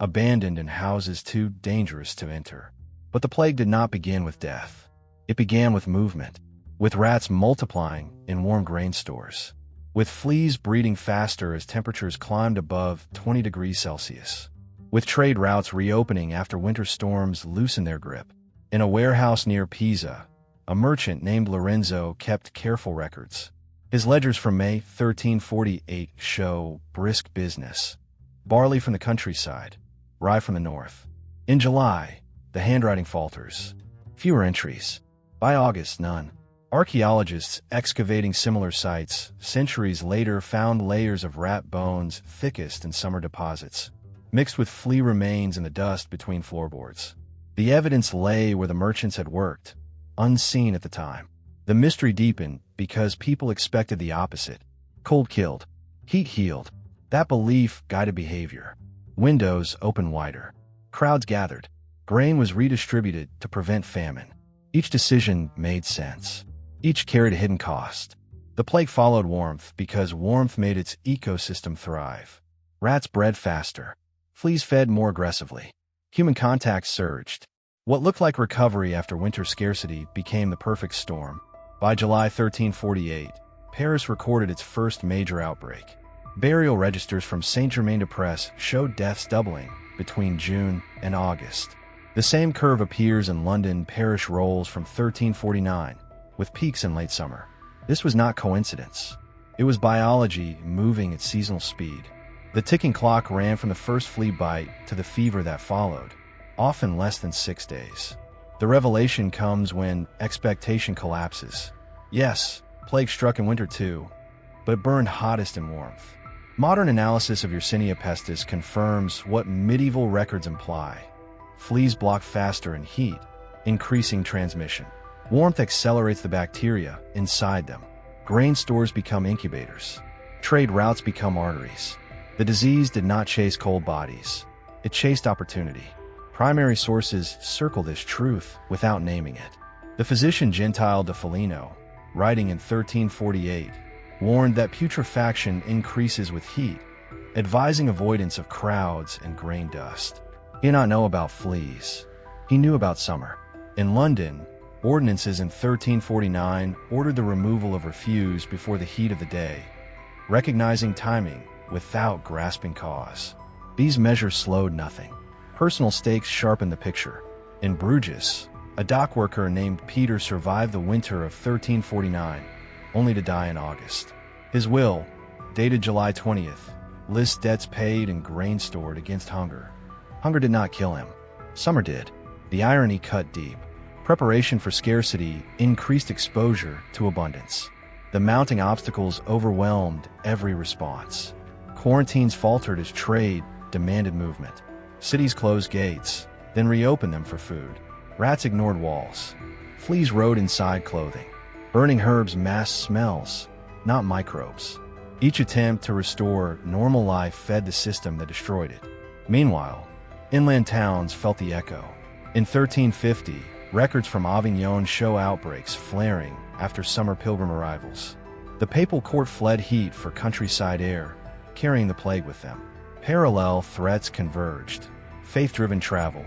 abandoned in houses too dangerous to enter. But the plague did not begin with death. It began with movement, with rats multiplying in warm grain stores, with fleas breeding faster as temperatures climbed above 20 degrees Celsius, with trade routes reopening after winter storms loosened their grip. In a warehouse near Pisa, a merchant named Lorenzo kept careful records. His ledgers from May 1348 show brisk business. Barley from the countryside, rye from the north. In July, the handwriting falters. Fewer entries. By August, none. Archaeologists excavating similar sites centuries later found layers of rat bones thickest in summer deposits, mixed with flea remains in the dust between floorboards. The evidence lay where the merchants had worked, unseen at the time. The mystery deepened because people expected the opposite. Cold killed. Heat healed. That belief guided behavior. Windows opened wider. Crowds gathered. Grain was redistributed to prevent famine. Each decision made sense. Each carried a hidden cost. The plague followed warmth because warmth made its ecosystem thrive. Rats bred faster. Fleas fed more aggressively. Human contact surged. What looked like recovery after winter scarcity became the perfect storm. By July 1348, Paris recorded its first major outbreak. Burial registers from Saint-Germain-des-Prés showed deaths doubling between June and August. The same curve appears in London parish rolls from 1349, with peaks in late summer. This was not coincidence. It was biology moving at seasonal speed. The ticking clock ran from the first flea bite to the fever that followed, often less than 6 days. The revelation comes when expectation collapses. Yes, plague struck in winter too, but it burned hottest in warmth. Modern analysis of Yersinia pestis confirms what medieval records imply. Fleas block faster in heat, increasing transmission. Warmth accelerates the bacteria inside them. Grain stores become incubators. Trade routes become arteries. The disease did not chase cold bodies. It chased opportunity. Primary sources circle this truth without naming it. The physician Gentile de Foligno, writing in 1348, warned that putrefaction increases with heat, advising avoidance of crowds and grain dust. He did not know about fleas. He knew about summer. In London, ordinances in 1349 ordered the removal of refuse before the heat of the day, recognizing timing without grasping cause. These measures slowed nothing. Personal stakes sharpened the picture. In Bruges, a dock worker named Peter survived the winter of 1349, only to die in August. His will, dated July 20th, lists debts paid and grain stored against hunger. Hunger did not kill him. Summer did. The irony cut deep. Preparation for scarcity increased exposure to abundance. The mounting obstacles overwhelmed every response. Quarantines faltered as trade demanded movement. Cities closed gates, then reopened them for food. Rats ignored walls. Fleas rode inside clothing. Burning herbs masked smells, not microbes. Each attempt to restore normal life fed the system that destroyed it. Meanwhile, inland towns felt the echo. In 1350, records from Avignon show outbreaks flaring after summer pilgrim arrivals. The papal court fled heat for countryside air, carrying the plague with them. Parallel threats converged: faith-driven travel,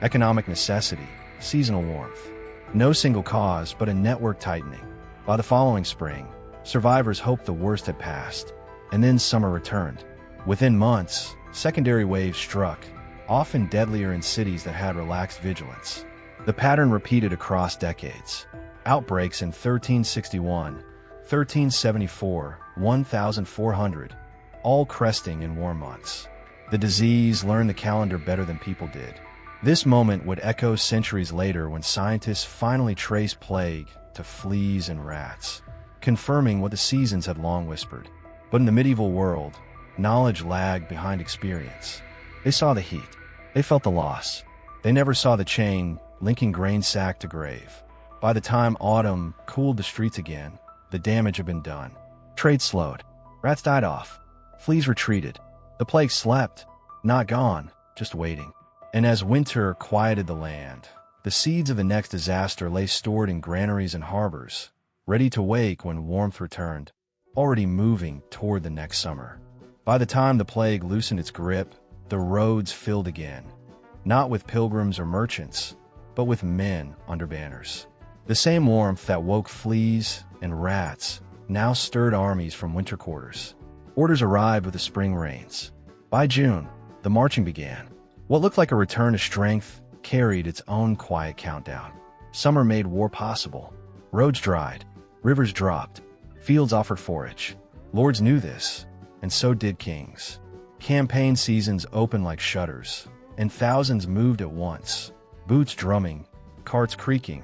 economic necessity, seasonal warmth. No single cause, but a network tightening. By the following spring, survivors hoped the worst had passed, and then summer returned. Within months, secondary waves struck, often deadlier in cities that had relaxed vigilance. The pattern repeated across decades. Outbreaks in 1361, 1374, 1400, all cresting in warm months. The disease learned the calendar better than people did. This moment would echo centuries later when scientists finally traced plague to fleas and rats, confirming what the seasons had long whispered. But in the medieval world, knowledge lagged behind experience. They saw the heat. They felt the loss. They never saw the chain linking grain sack to grave. By the time autumn cooled the streets again, the damage had been done. Trade slowed. Rats died off. Fleas retreated. The plague slept, not gone, just waiting. And as winter quieted the land, the seeds of the next disaster lay stored in granaries and harbors, ready to wake when warmth returned, already moving toward the next summer. By the time the plague loosened its grip, the roads filled again, not with pilgrims or merchants, but with men under banners. The same warmth that woke fleas and rats now stirred armies from winter quarters. Orders arrived with the spring rains. By June, the marching began. What looked like a return to strength carried its own quiet countdown. Summer made war possible. Roads dried, rivers dropped, fields offered forage. Lords knew this, and so did kings. Campaign seasons opened like shutters, and thousands moved at once, boots drumming, carts creaking,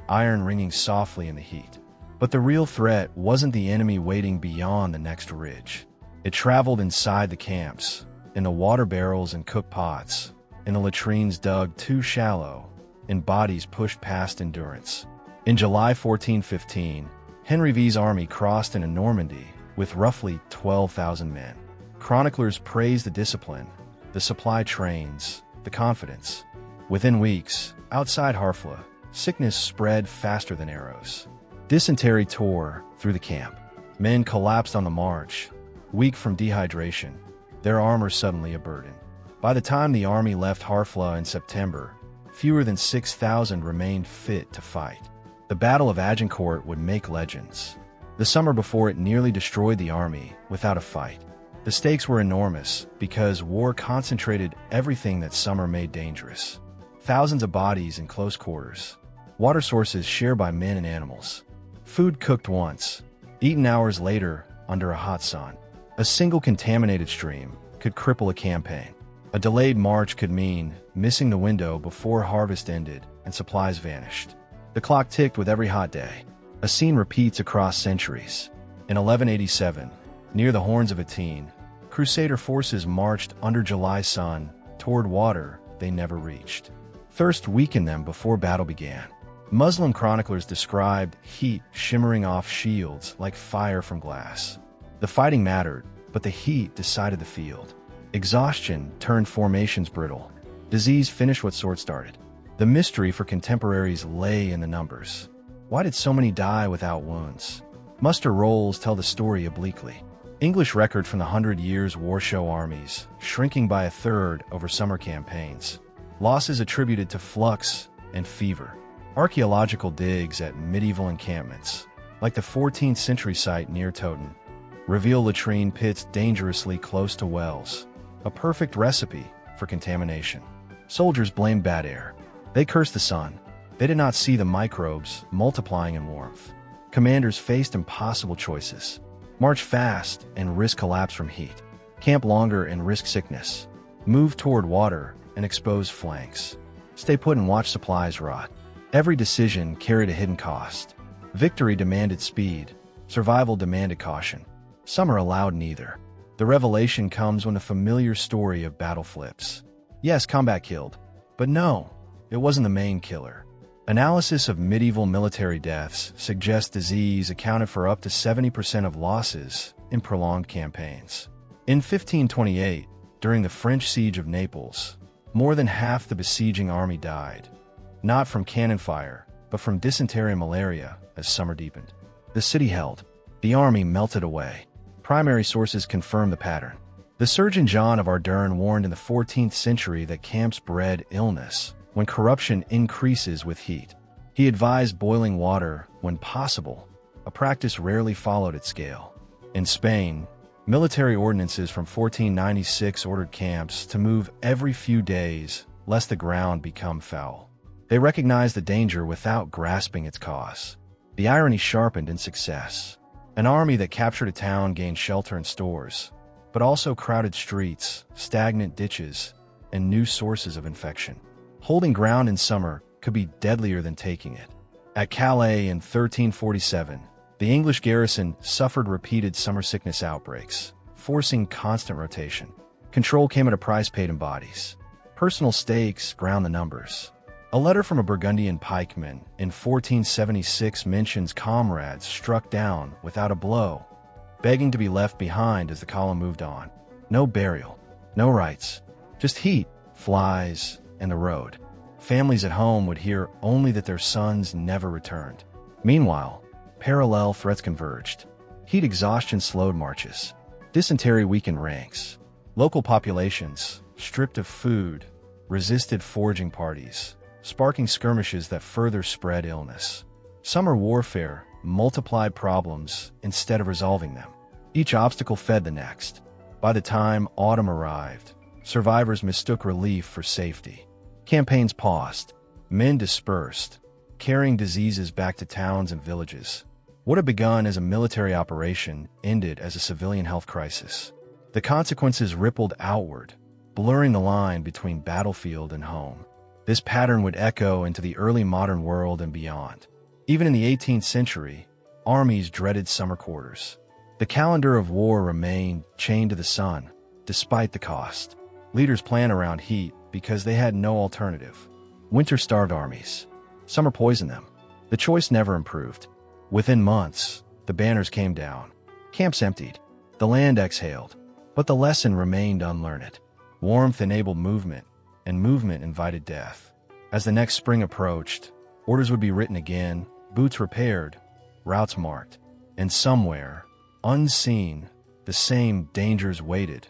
iron ringing softly in the heat. But the real threat wasn't the enemy waiting beyond the next ridge. It traveled inside the camps, in the water barrels and cook pots, in the latrines dug too shallow, in bodies pushed past endurance. In July 1415, Henry V's army crossed into Normandy with roughly 12,000 men. Chroniclers praised the discipline, the supply trains, the confidence. Within weeks, outside Harfla, sickness spread faster than arrows. Dysentery tore through the camp. Men collapsed on the march, weak from dehydration, their armor suddenly a burden. By the time the army left Harfla in September, fewer than 6,000 remained fit to fight. The Battle of Agincourt would make legends. The summer before it nearly destroyed the army without a fight. The stakes were enormous because war concentrated everything that summer made dangerous. Thousands of bodies in close quarters. Water sources shared by men and animals. Food cooked once, eaten hours later under a hot sun. A single contaminated stream could cripple a campaign. A delayed march could mean missing the window before harvest ended and supplies vanished. The clock ticked with every hot day. A scene repeats across centuries. In 1187, near the Horns of Atene, Crusader forces marched under July sun toward water they never reached. Thirst weakened them before battle began. Muslim chroniclers described heat shimmering off shields like fire from glass. The fighting mattered, but the heat decided the field. Exhaustion turned formations brittle. Disease finished what sword started. The mystery for contemporaries lay in the numbers. Why did so many die without wounds? Muster rolls tell the story obliquely. English record from the 100 Years' War show armies, shrinking by a third over summer campaigns. Losses attributed to flux and fever. Archaeological digs at medieval encampments, like the 14th century site near Toten, reveal latrine pits dangerously close to wells, a perfect recipe for contamination. Soldiers blamed bad air. They cursed the sun. They did not see the microbes multiplying in warmth. Commanders faced impossible choices. March fast and risk collapse from heat. Camp longer and risk sickness. Move toward water and expose flanks. Stay put and watch supplies rot. Every decision carried a hidden cost. Victory demanded speed. Survival demanded caution. Summer allowed neither. The revelation comes when the familiar story of battle flips. Yes, combat killed. But no, it wasn't the main killer. Analysis of medieval military deaths suggests disease accounted for up to 70% of losses in prolonged campaigns. In 1528, during the French siege of Naples, more than half the besieging army died, not from cannon fire, but from dysentery and malaria as summer deepened. The city held. The army melted away. Primary sources confirm the pattern. The Surgeon John of Ardern warned in the 14th century that camps bred illness when corruption increases with heat. He advised boiling water when possible, a practice rarely followed at scale. In Spain, military ordinances from 1496 ordered camps to move every few days lest the ground become foul. They recognized the danger without grasping its cause. The irony sharpened in success. An army that captured a town gained shelter and stores, but also crowded streets, stagnant ditches, and new sources of infection. Holding ground in summer could be deadlier than taking it. At Calais in 1347, the English garrison suffered repeated summer sickness outbreaks, forcing constant rotation. Control came at a price paid in bodies. Personal stakes ground the numbers. A letter from a Burgundian pikeman in 1476 mentions comrades struck down without a blow, begging to be left behind as the column moved on. No burial, no rites, just heat, flies, and the road. Families at home would hear only that their sons never returned. Meanwhile, parallel threats converged. Heat exhaustion slowed marches. Dysentery weakened ranks. Local populations, stripped of food, resisted foraging parties, sparking skirmishes that further spread illness. Summer warfare multiplied problems instead of resolving them. Each obstacle fed the next. By the time autumn arrived, survivors mistook relief for safety. Campaigns paused. Men dispersed, carrying diseases back to towns and villages. What had begun as a military operation ended as a civilian health crisis. The consequences rippled outward, blurring the line between battlefield and home. This pattern would echo into the early modern world and beyond. Even in the 18th century, armies dreaded summer quarters. The calendar of war remained chained to the sun, despite the cost. Leaders planned around heat because they had no alternative. Winter starved armies. Summer poisoned them. The choice never improved. Within months, the banners came down. Camps emptied. The land exhaled. But the lesson remained unlearned. Warmth enabled movement, and movement invited death. As the next spring approached, orders would be written again, boots repaired, routes marked. And somewhere, unseen, the same dangers waited.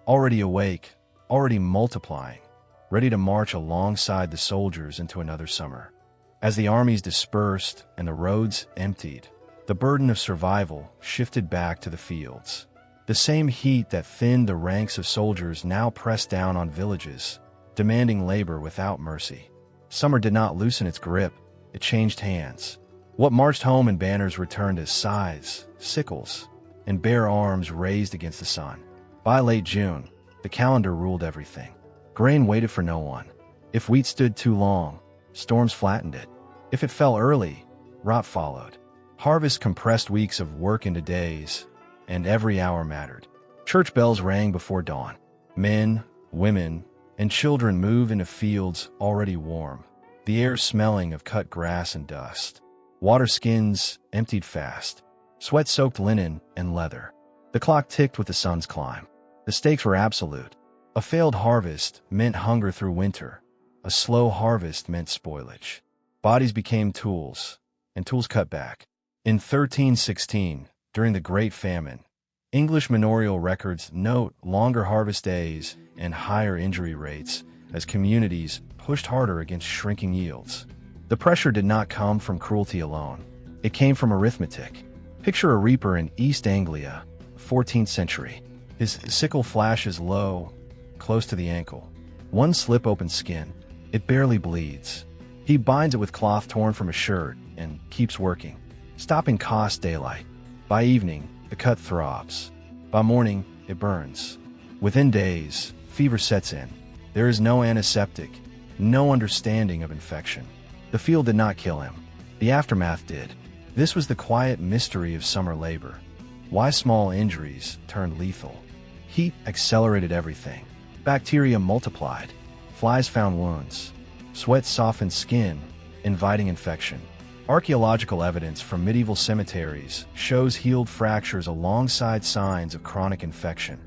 Already awake, already multiplying, ready to march alongside the soldiers into another summer. As the armies dispersed and the roads emptied, the burden of survival shifted back to the fields. The same heat that thinned the ranks of soldiers now pressed down on villages, demanding labor without mercy. Summer did not loosen its grip, it changed hands. What marched home in banners returned as scythes, sickles, and bare arms raised against the sun. By late June, the calendar ruled everything. Grain waited for no one. If wheat stood too long, storms flattened it. If it fell early, rot followed. Harvest compressed weeks of work into days, and every hour mattered. Church bells rang before dawn. Men, women, and children moved into fields already warm, the air smelling of cut grass and dust. Water skins emptied fast, sweat-soaked linen and leather. The clock ticked with the sun's climb. The stakes were absolute. A failed harvest meant hunger through winter. A slow harvest meant spoilage. Bodies became tools, and tools cut back. In 1316, during the Great Famine, English manorial records note longer harvest days and higher injury rates as communities pushed harder against shrinking yields. The pressure did not come from cruelty alone. It came from arithmetic. Picture a reaper in East Anglia, 14th century. His sickle flashes low, close to the ankle. One slip opens skin. It barely bleeds. He binds it with cloth torn from a shirt and keeps working. Stopping costs daylight. By evening, the cut throbs. By morning, it burns. Within days, fever sets in. There is no antiseptic, no understanding of infection. The field did not kill him. The aftermath did. This was the quiet mystery of summer labor. Why small injuries turned lethal. Heat accelerated everything. Bacteria multiplied. Flies found wounds. Sweat softened skin, inviting infection. Archaeological evidence from medieval cemeteries shows healed fractures alongside signs of chronic infection.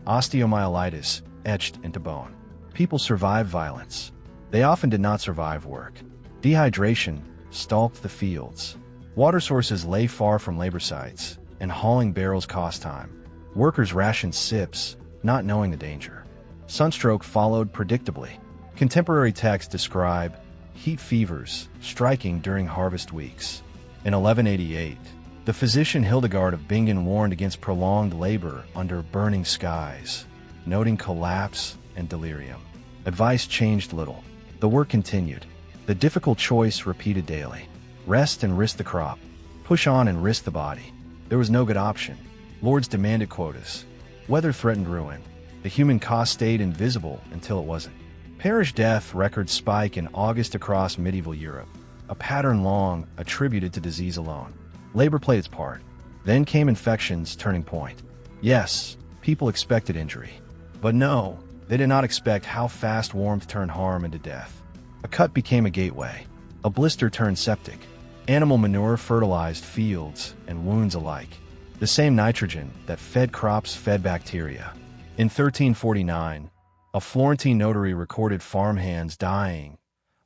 Osteomyelitis etched into bone. People survived violence. They often did not survive work. Dehydration stalked the fields. Water sources lay far from labor sites, and hauling barrels cost time. Workers rationed sips, not knowing the danger. Sunstroke followed predictably. Contemporary texts describe heat fevers striking during harvest weeks. In 1188, the physician Hildegard of Bingen warned against prolonged labor under burning skies, noting collapse and delirium. Advice changed little. The work continued. The difficult choice repeated daily. Rest and risk the crop. Push on and risk the body. There was no good option. Lords demanded quotas. Weather threatened ruin. The human cost stayed invisible until it wasn't. Parish death records spike in August across medieval Europe, a pattern long attributed to disease alone. Labor played its part. Then came infection's turning point. Yes, people expected injury. But no, they did not expect how fast warmth turned harm into death. A cut became a gateway. A blister turned septic. Animal manure fertilized fields and wounds alike. The same nitrogen that fed crops fed bacteria. In 1349, a Florentine notary recorded farmhands dying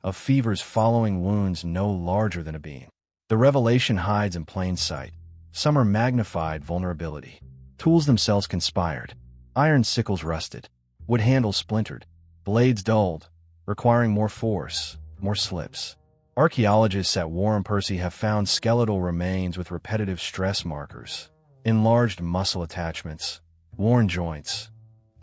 of fevers following wounds no larger than a bean. The revelation hides in plain sight. Summer magnified vulnerability. Tools themselves conspired. Iron sickles rusted. Wood handles splintered. Blades dulled, requiring more force, more slips. Archaeologists at War and Percy have found skeletal remains with repetitive stress markers, enlarged muscle attachments, worn joints,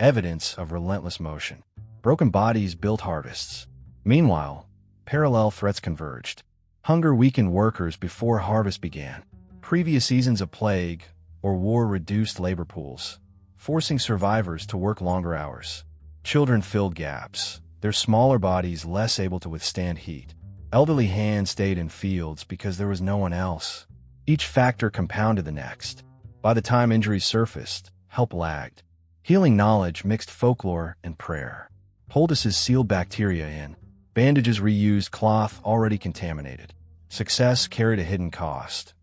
evidence of relentless motion. Broken bodies built harvests. Meanwhile, parallel threats converged. Hunger weakened workers before harvest began. Previous seasons of plague or war reduced labor pools, forcing survivors to work longer hours. Children filled gaps, their smaller bodies less able to withstand heat. Elderly hands stayed in fields because there was no one else. Each factor compounded the next. By the time injuries surfaced, help lagged. Healing knowledge mixed folklore and prayer. Poultices sealed bacteria in. Bandages reused cloth already contaminated. Success carried a hidden cost.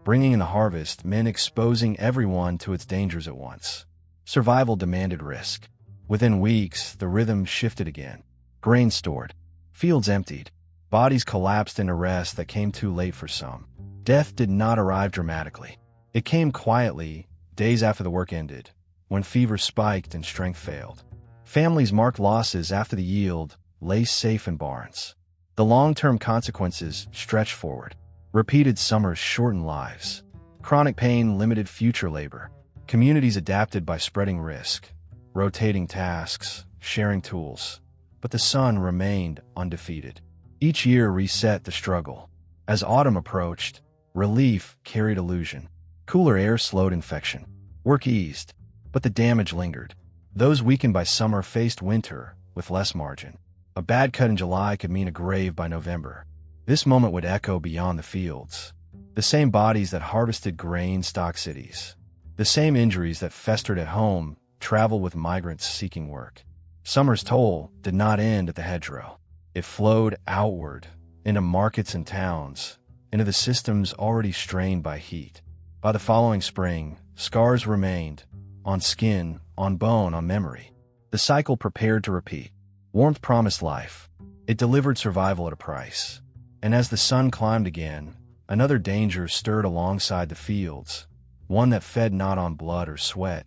Bringing in the harvest meant exposing everyone to its dangers at once. Survival demanded risk. Within weeks, the rhythm shifted again. Grain stored. Fields emptied. Bodies collapsed in a rest that came too late for some. Death did not arrive dramatically. It came quietly, days after the work ended, when fever spiked and strength failed. Families marked losses after the yield, lay safe in barns. The long-term consequences stretched forward. Repeated summers shortened lives. Chronic pain limited future labor. Communities adapted by spreading risk, rotating tasks, sharing tools. But the sun remained undefeated. Each year reset the struggle. As autumn approached, relief carried illusion. Cooler air slowed infection. Work eased, but the damage lingered. Those weakened by summer faced winter with less margin. A bad cut in July could mean a grave by November. This moment would echo beyond the fields. The same bodies that harvested grain stocked cities. The same injuries that festered at home traveled with migrants seeking work. Summer's toll did not end at the hedgerow. It flowed outward, into markets and towns, into the systems already strained by heat. By the following spring, scars remained, on skin, on bone, on memory. The cycle prepared to repeat. Warmth promised life. It delivered survival at a price. And as the sun climbed again, another danger stirred alongside the fields, one that fed not on blood or sweat,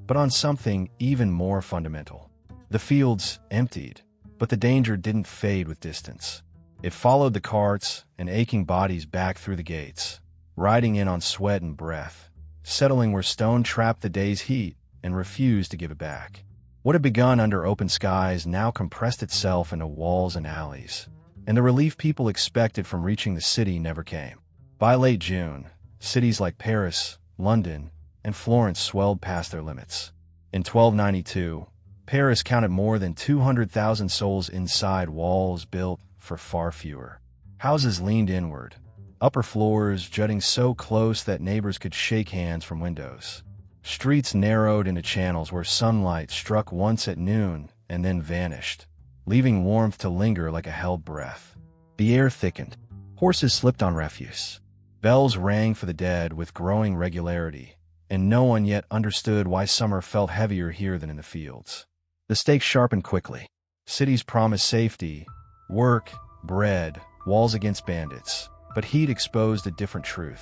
but on something even more fundamental. The fields emptied, but the danger didn't fade with distance. It followed the carts and aching bodies back through the gates, riding in on sweat and breath, settling where stone trapped the day's heat and refused to give it back. What had begun under open skies now compressed itself into walls and alleys, and the relief people expected from reaching the city never came. By late June, cities like Paris, London, and Florence swelled past their limits. In 1292, Paris counted more than 200,000 souls inside walls built for far fewer. Houses leaned inward, upper floors jutting so close that neighbors could shake hands from windows. Streets narrowed into channels where sunlight struck once at noon and then vanished, leaving warmth to linger like a held breath. The air thickened. Horses slipped on refuse. Bells rang for the dead with growing regularity, and no one yet understood why summer felt heavier here than in the fields. The stakes sharpened quickly. Cities promised safety, work, bread, walls against bandits. But heat exposed a different truth.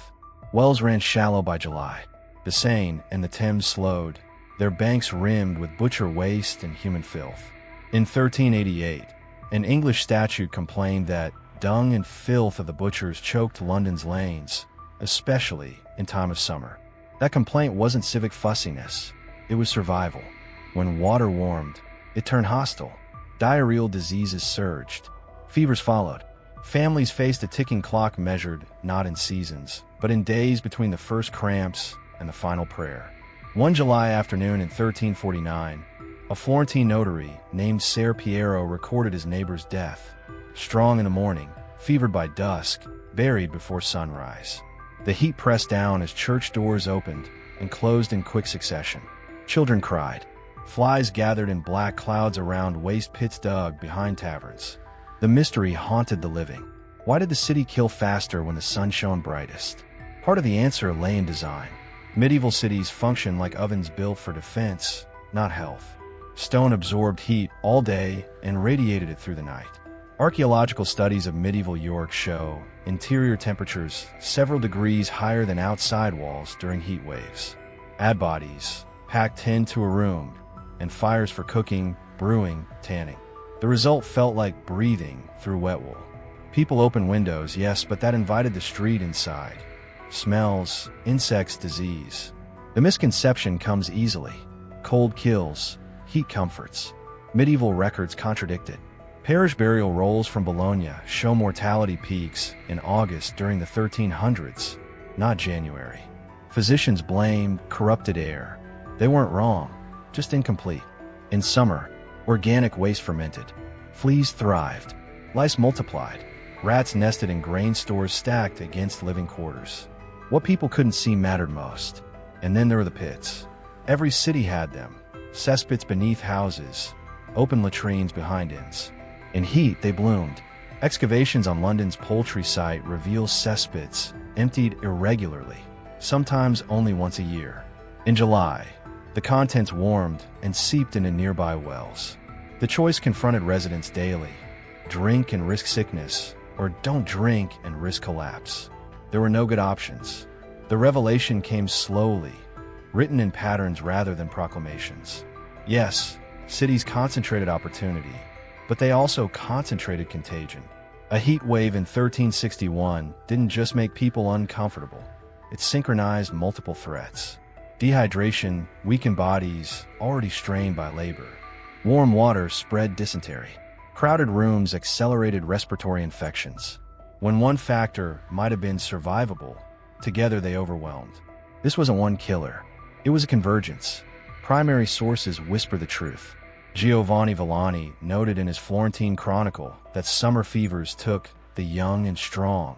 Wells ran shallow by July. The Seine and the Thames slowed, their banks rimmed with butcher waste and human filth. In 1388, an English statute complained that dung and filth of the butchers choked London's lanes, especially in time of summer. That complaint wasn't civic fussiness, it was survival. When water warmed, it turned hostile. Diarrheal diseases surged. Fevers followed. Families faced a ticking clock measured not in seasons, but in days between the first cramps and the final prayer. One July afternoon in 1349, a Florentine notary named Ser Piero recorded his neighbor's death. Strong in the morning, fevered by dusk, buried before sunrise. The heat pressed down as church doors opened and closed in quick succession. Children cried. Flies gathered in black clouds around waste pits dug behind taverns. The mystery haunted the living. Why did the city kill faster when the sun shone brightest? Part of the answer lay in design. Medieval cities functioned like ovens built for defense, not health. Stone absorbed heat all day and radiated it through the night. Archaeological studies of medieval York show interior temperatures several degrees higher than outside walls during heat waves. Ad bodies packed into a room, and fires for cooking, brewing, tanning. The result felt like breathing through wet wool. People opened windows, yes, but that invited the street inside. Smells, insects, disease. The misconception comes easily. Cold kills, heat comforts. Medieval records contradict it. Parish burial rolls from Bologna show mortality peaks in August during the 1300s, not January. Physicians blamed corrupted air. They weren't wrong, just incomplete. In summer, organic waste fermented. Fleas thrived. Lice multiplied. Rats nested in grain stores stacked against living quarters. What people couldn't see mattered most. And then there were the pits. Every city had them. Cesspits beneath houses, open latrines behind inns. In heat, they bloomed. Excavations on London's poultry site reveal cesspits emptied irregularly, sometimes only once a year. In July, the contents warmed and seeped into nearby wells. The choice confronted residents daily: drink and risk sickness, or don't drink and risk collapse. There were no good options. The revelation came slowly, written in patterns rather than proclamations. Yes, cities concentrated opportunity, but they also concentrated contagion. A heat wave in 1361 didn't just make people uncomfortable, it synchronized multiple threats. Dehydration weakened bodies already strained by labor. Warm water spread dysentery. Crowded rooms accelerated respiratory infections. When one factor might have been survivable, together they overwhelmed. This wasn't one killer. It was a convergence. Primary sources whisper the truth. Giovanni Villani noted in his Florentine Chronicle that summer fevers took the young and strong,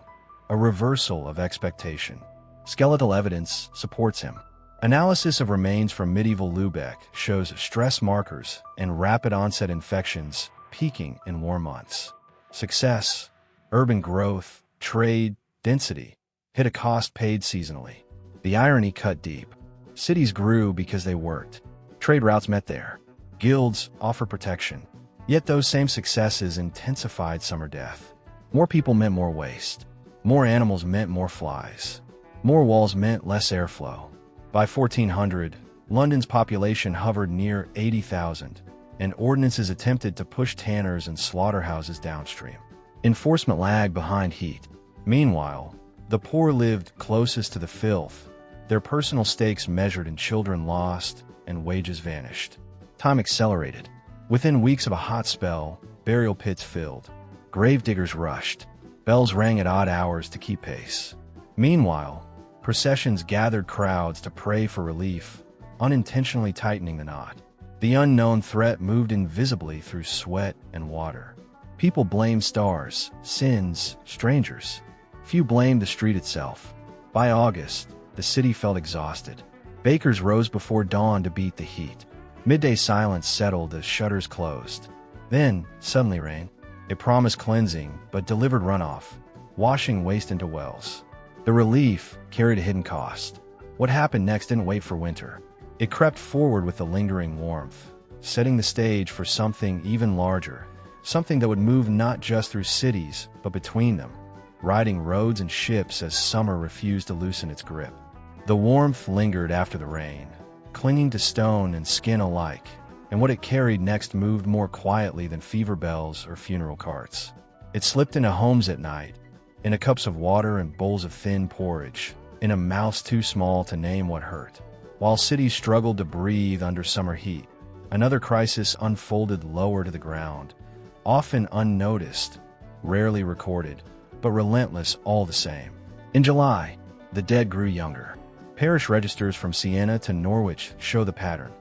a reversal of expectation. Skeletal evidence supports him. Analysis of remains from medieval Lubeck shows stress markers and rapid onset infections peaking in warm months. Success, urban growth, trade, density hit a cost paid seasonally. The irony cut deep. Cities grew because they worked. Trade routes met there. Guilds offered protection. Yet those same successes intensified summer death. More people meant more waste. More animals meant more flies. More walls meant less airflow. By 1400, London's population hovered near 80,000, and ordinances attempted to push tanners and slaughterhouses downstream. Enforcement lagged behind heat. Meanwhile, the poor lived closest to the filth, their personal stakes measured in children lost and wages vanished. Time accelerated. Within weeks of a hot spell, burial pits filled. Gravediggers rushed. Bells rang at odd hours to keep pace. Meanwhile, processions gathered crowds to pray for relief, unintentionally tightening the knot. The unknown threat moved invisibly through sweat and water. People blamed stars, sins, strangers. Few blamed the street itself. By August, the city felt exhausted. Bakers rose before dawn to beat the heat. Midday silence settled as shutters closed. Then, suddenly rain. It promised cleansing, but delivered runoff, washing waste into wells. The relief carried a hidden cost. What happened next didn't wait for winter. It crept forward with the lingering warmth, setting the stage for something even larger, something that would move not just through cities, but between them, riding roads and ships as summer refused to loosen its grip. The warmth lingered after the rain, clinging to stone and skin alike, and what it carried next moved more quietly than fever bells or funeral carts. It slipped into homes at night, into cups of water and bowls of thin porridge, in a mouths too small to name what hurt. While cities struggled to breathe under summer heat, another crisis unfolded lower to the ground, often unnoticed, rarely recorded, but relentless all the same. In July, the dead grew younger. Parish registers from Siena to Norwich show the pattern,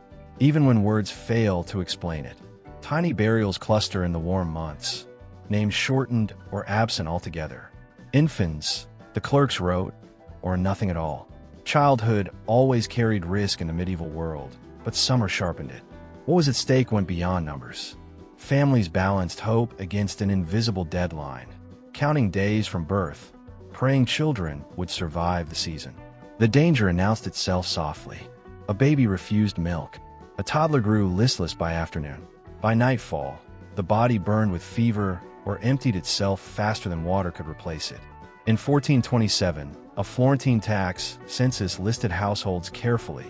even when words fail to explain it. Tiny burials cluster in the warm months, names shortened or absent altogether. Infants, the clerks wrote, or nothing at all. Childhood always carried risk in the medieval world, but summer sharpened it. What was at stake went beyond numbers. Families balanced hope against an invisible deadline, counting days from birth, praying children would survive the season. The danger announced itself softly. A baby refused milk. A toddler grew listless by afternoon. By nightfall, the body burned with fever or emptied itself faster than water could replace it. In 1427, a Florentine tax census listed households carefully.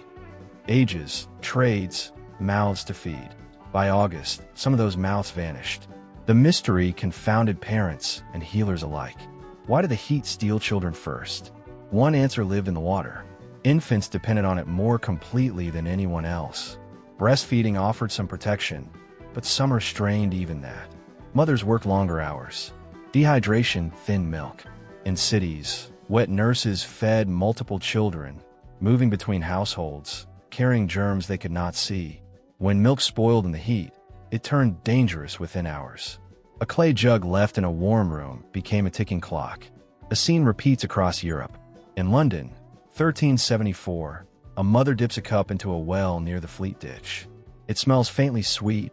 Ages, trades, mouths to feed. By August, some of those mouths vanished. The mystery confounded parents and healers alike. Why did the heat steal children first? One answer lived in the water. Infants depended on it more completely than anyone else. Breastfeeding offered some protection, but summer strained even that. Mothers worked longer hours. Dehydration thinned milk. In cities, wet nurses fed multiple children, moving between households, carrying germs they could not see. When milk spoiled in the heat, it turned dangerous within hours. A clay jug left in a warm room became a ticking clock. A scene repeats across Europe. In London, 1374, a mother dips a cup into a well near the Fleet Ditch. It smells faintly sweet,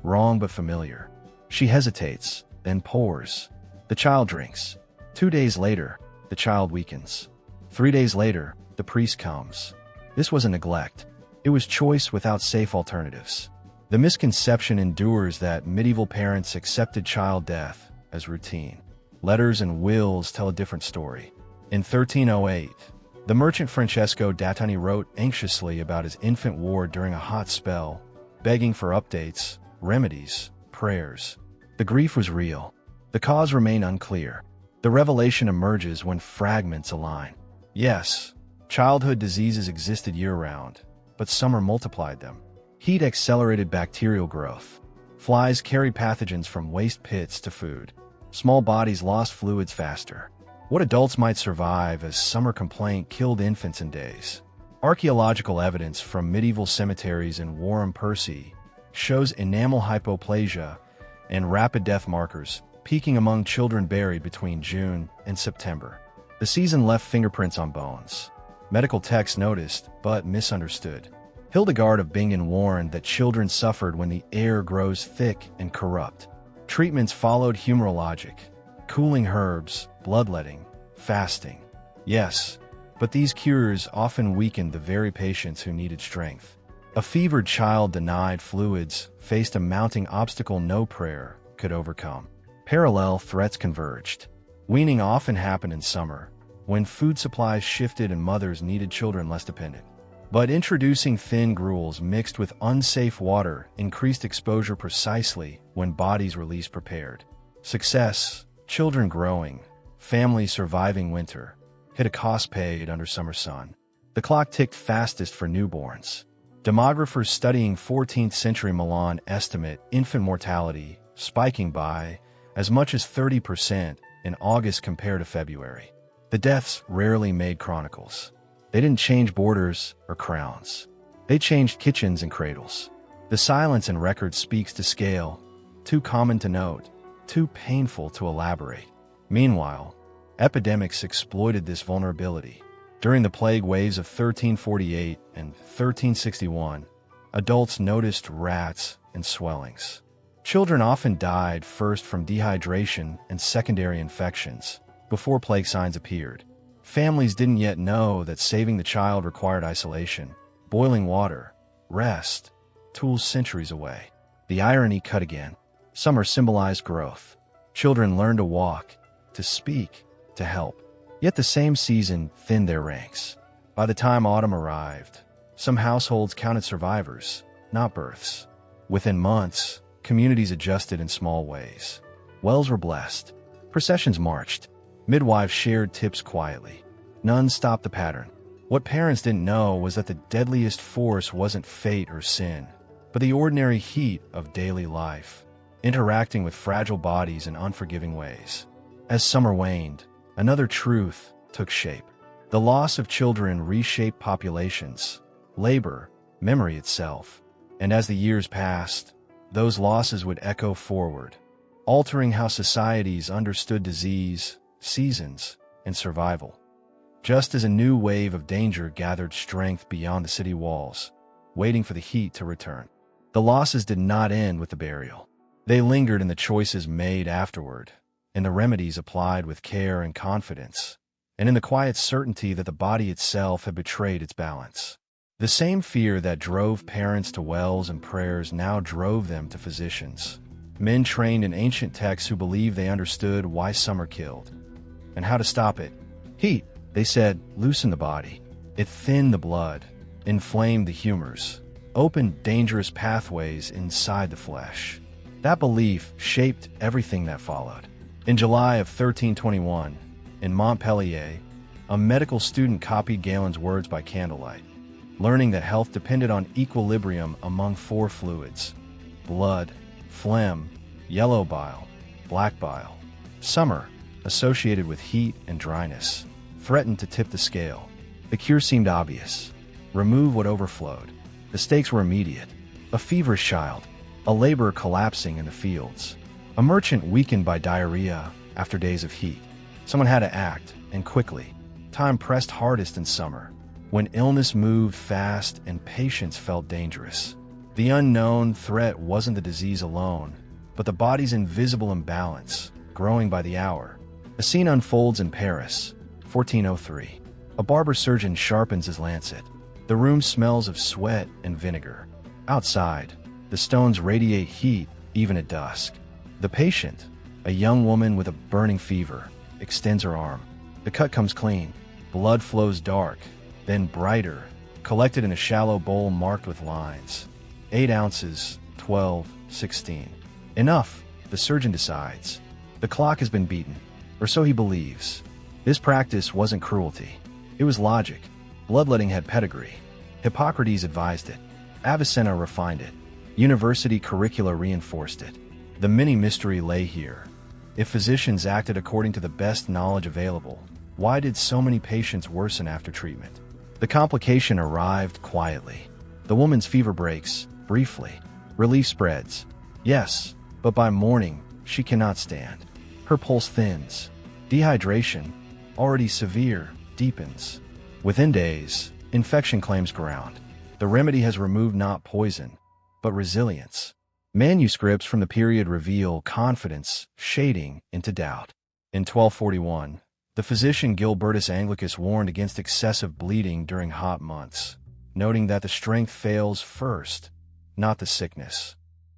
wrong but familiar. She hesitates, then pours. The child drinks. 2 days later, the child weakens. 3 days later, the priest comes. This wasn't neglect. It was choice without safe alternatives. The misconception endures that medieval parents accepted child death as routine. Letters and wills tell a different story. In 1308, the merchant Francesco d'Attoni wrote anxiously about his infant ward during a hot spell, begging for updates, remedies, prayers. The grief was real. The cause remained unclear. The revelation emerges when fragments align. Yes, childhood diseases existed year-round, but summer multiplied them. Heat accelerated bacterial growth. Flies carried pathogens from waste pits to food. Small bodies lost fluids faster. What adults might survive as summer complaint killed infants in days. Archaeological evidence from medieval cemeteries in Warham, Percy, shows enamel hypoplasia and rapid death markers peaking among children buried between June and September. The season left fingerprints on bones. Medical texts noticed, but misunderstood. Hildegard of Bingen warned that children suffered when the air grows thick and corrupt. Treatments followed humoral logic: cooling herbs, bloodletting, fasting. Yes, but these cures often weakened the very patients who needed strength. A fevered child denied fluids faced a mounting obstacle no prayer could overcome. Parallel threats converged. Weaning often happened in summer, when food supplies shifted and mothers needed children less dependent. But introducing thin gruels mixed with unsafe water increased exposure precisely when bodies were least prepared. Success, children growing, families surviving winter, hit a cost paid under summer sun. The clock ticked fastest for newborns. Demographers studying 14th century Milan estimate infant mortality spiking by as much as 30% in August compared to February. The deaths rarely made chronicles. They didn't change borders or crowns. They changed kitchens and cradles. The silence in records speaks to scale, too common to note. too painful to elaborate. Meanwhile, epidemics exploited this vulnerability. During the plague waves of 1348 and 1361, adults noticed rats and swellings. Children often died first from dehydration and secondary infections, before plague signs appeared. Families didn't yet know that saving the child required isolation, boiling water, rest, tools centuries away. The irony cut again. Summer symbolized growth. Children learned to walk, to speak, to help. Yet the same season thinned their ranks. By the time autumn arrived, some households counted survivors, not births. Within months, communities adjusted in small ways. Wells were blessed. Processions marched. Midwives shared tips quietly. None stopped the pattern. What parents didn't know was that the deadliest force wasn't fate or sin, but the ordinary heat of daily life, interacting with fragile bodies in unforgiving ways. As summer waned, another truth took shape. The loss of children reshaped populations, labor, memory itself. And as the years passed, those losses would echo forward, altering how societies understood disease, seasons, and survival. Just as a new wave of danger gathered strength beyond the city walls, waiting for the heat to return, the losses did not end with the burial. They lingered in the choices made afterward, in the remedies applied with care and confidence, and in the quiet certainty that the body itself had betrayed its balance. The same fear that drove parents to wells and prayers now drove them to physicians, men trained in ancient texts who believed they understood why summer killed and how to stop it. Heat, they said, loosened the body. It thinned the blood, inflamed the humors, opened dangerous pathways inside the flesh. That belief shaped everything that followed. In July of 1321, in Montpellier, a medical student copied Galen's words by candlelight, learning that health depended on equilibrium among four fluids: blood, phlegm, yellow bile, black bile. Summer, associated with heat and dryness, threatened to tip the scale. The cure seemed obvious. Remove what overflowed. The stakes were immediate. A feverish child, a laborer collapsing in the fields, a merchant weakened by diarrhea after days of heat. Someone had to act, and quickly. Time pressed hardest in summer, when illness moved fast and patience felt dangerous. The unknown threat wasn't the disease alone, but the body's invisible imbalance, growing by the hour. A scene unfolds in Paris, 1403. A barber surgeon sharpens his lancet. The room smells of sweat and vinegar. Outside, the stones radiate heat even at dusk. The patient, a young woman with a burning fever, extends her arm. The cut comes clean. Blood flows dark, then brighter, collected in a shallow bowl marked with lines. 8 ounces, 12, 16. Enough, the surgeon decides. The clock has been beaten, or so he believes. This practice wasn't cruelty. It was logic. Bloodletting had pedigree. Hippocrates advised it. Avicenna refined it. University curricula reinforced it. The mini mystery lay here. If physicians acted according to the best knowledge available, why did so many patients worsen after treatment? The complication arrived quietly. The woman's fever breaks, briefly. Relief spreads. Yes, but by morning, she cannot stand. Her pulse thins. Dehydration, already severe, deepens. Within days, infection claims ground. The remedy has removed not poison, but resilience. Manuscripts from the period reveal confidence shading into doubt. In 1241, the physician Gilbertus Anglicus warned against excessive bleeding during hot months, noting that the strength fails first, not the sickness.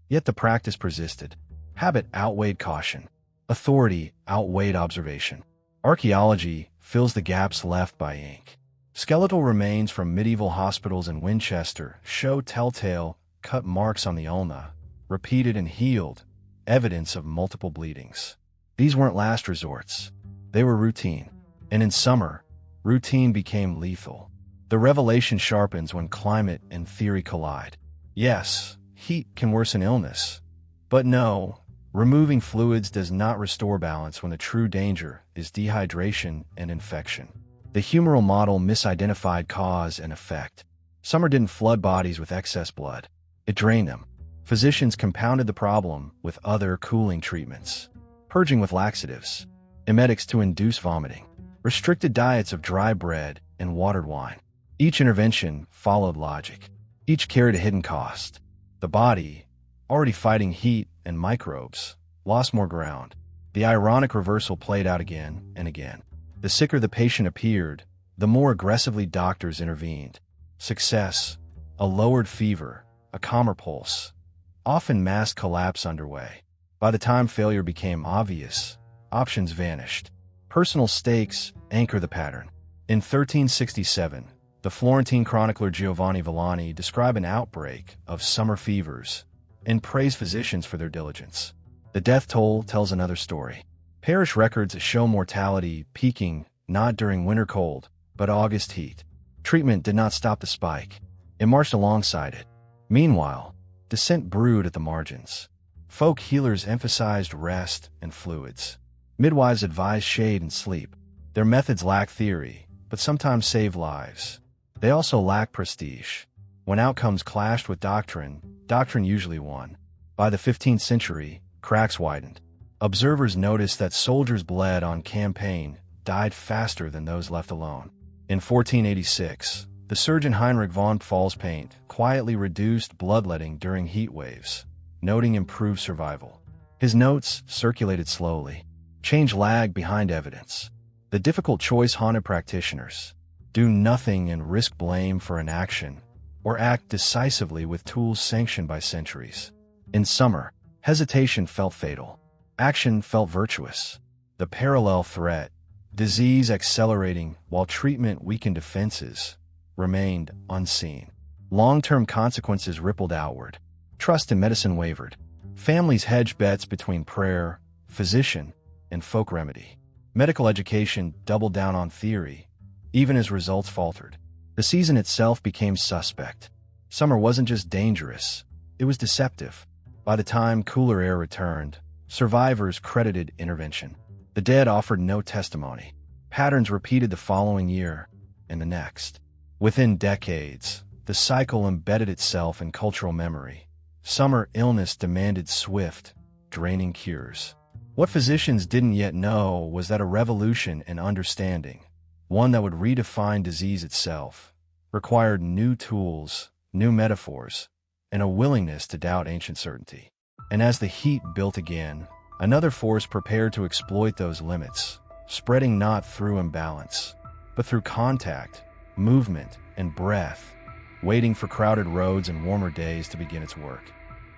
Yet the practice persisted. Habit outweighed caution. Authority outweighed observation. Archaeology fills the gaps left by ink. Skeletal remains from medieval hospitals in Winchester show telltale cut marks on the ulna, repeated and healed, evidence of multiple bleedings. These weren't last resorts. They were routine. And in summer, routine became lethal. The revelation sharpens when climate and theory collide. Yes, heat can worsen illness. But no, removing fluids does not restore balance when the true danger is dehydration and infection. The humoral model misidentified cause and effect. Summer didn't flood bodies with excess blood. It drained them. Physicians compounded the problem with other cooling treatments. purging with laxatives, emetics to induce vomiting, restricted diets of dry bread and watered wine. Each intervention followed logic. Each carried a hidden cost. The body, already fighting heat and microbes, lost more ground. The ironic reversal played out again and again. The sicker the patient appeared, the more aggressively doctors intervened. Success, a lowered fever, a calmer pulse, often mass collapse underway. By the time failure became obvious, options vanished. Personal stakes anchor the pattern. In 1367, the Florentine chronicler Giovanni Villani described an outbreak of summer fevers and praised physicians for their diligence. The death toll tells another story. Parish records show mortality peaking not during winter cold, but August heat. Treatment did not stop the spike. It marched alongside it. Meanwhile, dissent brewed at the margins. Folk healers emphasized rest and fluids. Midwives advised shade and sleep. Their methods lacked theory, but sometimes saved lives. They also lacked prestige. When outcomes clashed with doctrine, doctrine usually won. By the 15th century, cracks widened. Observers noticed that soldiers bled on campaign died faster than those left alone. In 1486, the surgeon Heinrich von Pfaallspaint quietly reduced bloodletting during heat waves, noting improved survival. His notes circulated slowly. Change lagged behind evidence. The difficult choice haunted practitioners. Do nothing and risk blame for inaction, or act decisively with tools sanctioned by centuries. In summer, hesitation felt fatal. Action felt virtuous. The parallel threat, disease accelerating while treatment weakened defenses, remained unseen. Long-term consequences rippled outward. Trust in medicine wavered. Families hedged bets between prayer, physician, and folk remedy. Medical education doubled down on theory, even as results faltered. The season itself became suspect. Summer wasn't just dangerous, it was deceptive. By the time cooler air returned, survivors credited intervention. The dead offered no testimony. Patterns repeated the following year and the next. Within decades, the cycle embedded itself in cultural memory. Summer illness demanded swift, draining cures. What physicians didn't yet know was that a revolution in understanding, one that would redefine disease itself, required new tools, new metaphors, and a willingness to doubt ancient certainty. And as the heat built again, another force prepared to exploit those limits, spreading not through imbalance, but through contact, movement, and breath, waiting for crowded roads and warmer days to begin its work.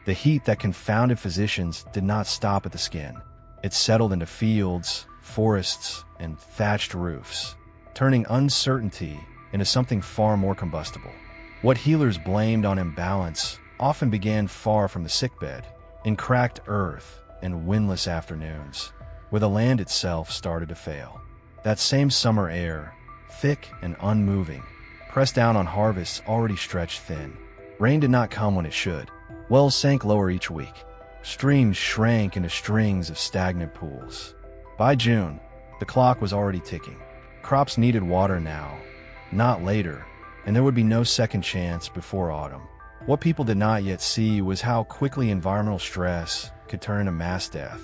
The heat that confounded physicians did not stop at the skin. It settled into fields, forests, and thatched roofs, turning uncertainty into something far more combustible. What healers blamed on imbalance often began far from the sickbed, in cracked earth and windless afternoons, where the land itself started to fail. That same summer air, thick and unmoving, pressed down on harvests already stretched thin. Rain did not come when it should. Wells sank lower each week. Streams shrank into strings of stagnant pools. By June, the clock was already ticking. Crops needed water now, not later, and there would be no second chance before autumn. What people did not yet see was how quickly environmental stress could turn into mass death.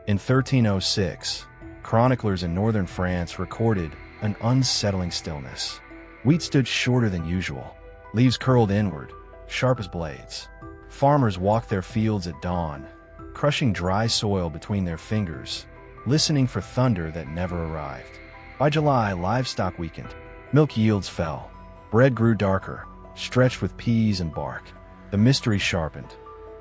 In 1306, chroniclers in northern France recorded an unsettling stillness. Wheat stood shorter than usual. Leaves curled inward, sharp as blades. Farmers walked their fields at dawn, crushing dry soil between their fingers, listening for thunder that never arrived. By July, livestock weakened. Milk yields fell. Bread grew darker, stretched with peas and bark. The mystery sharpened.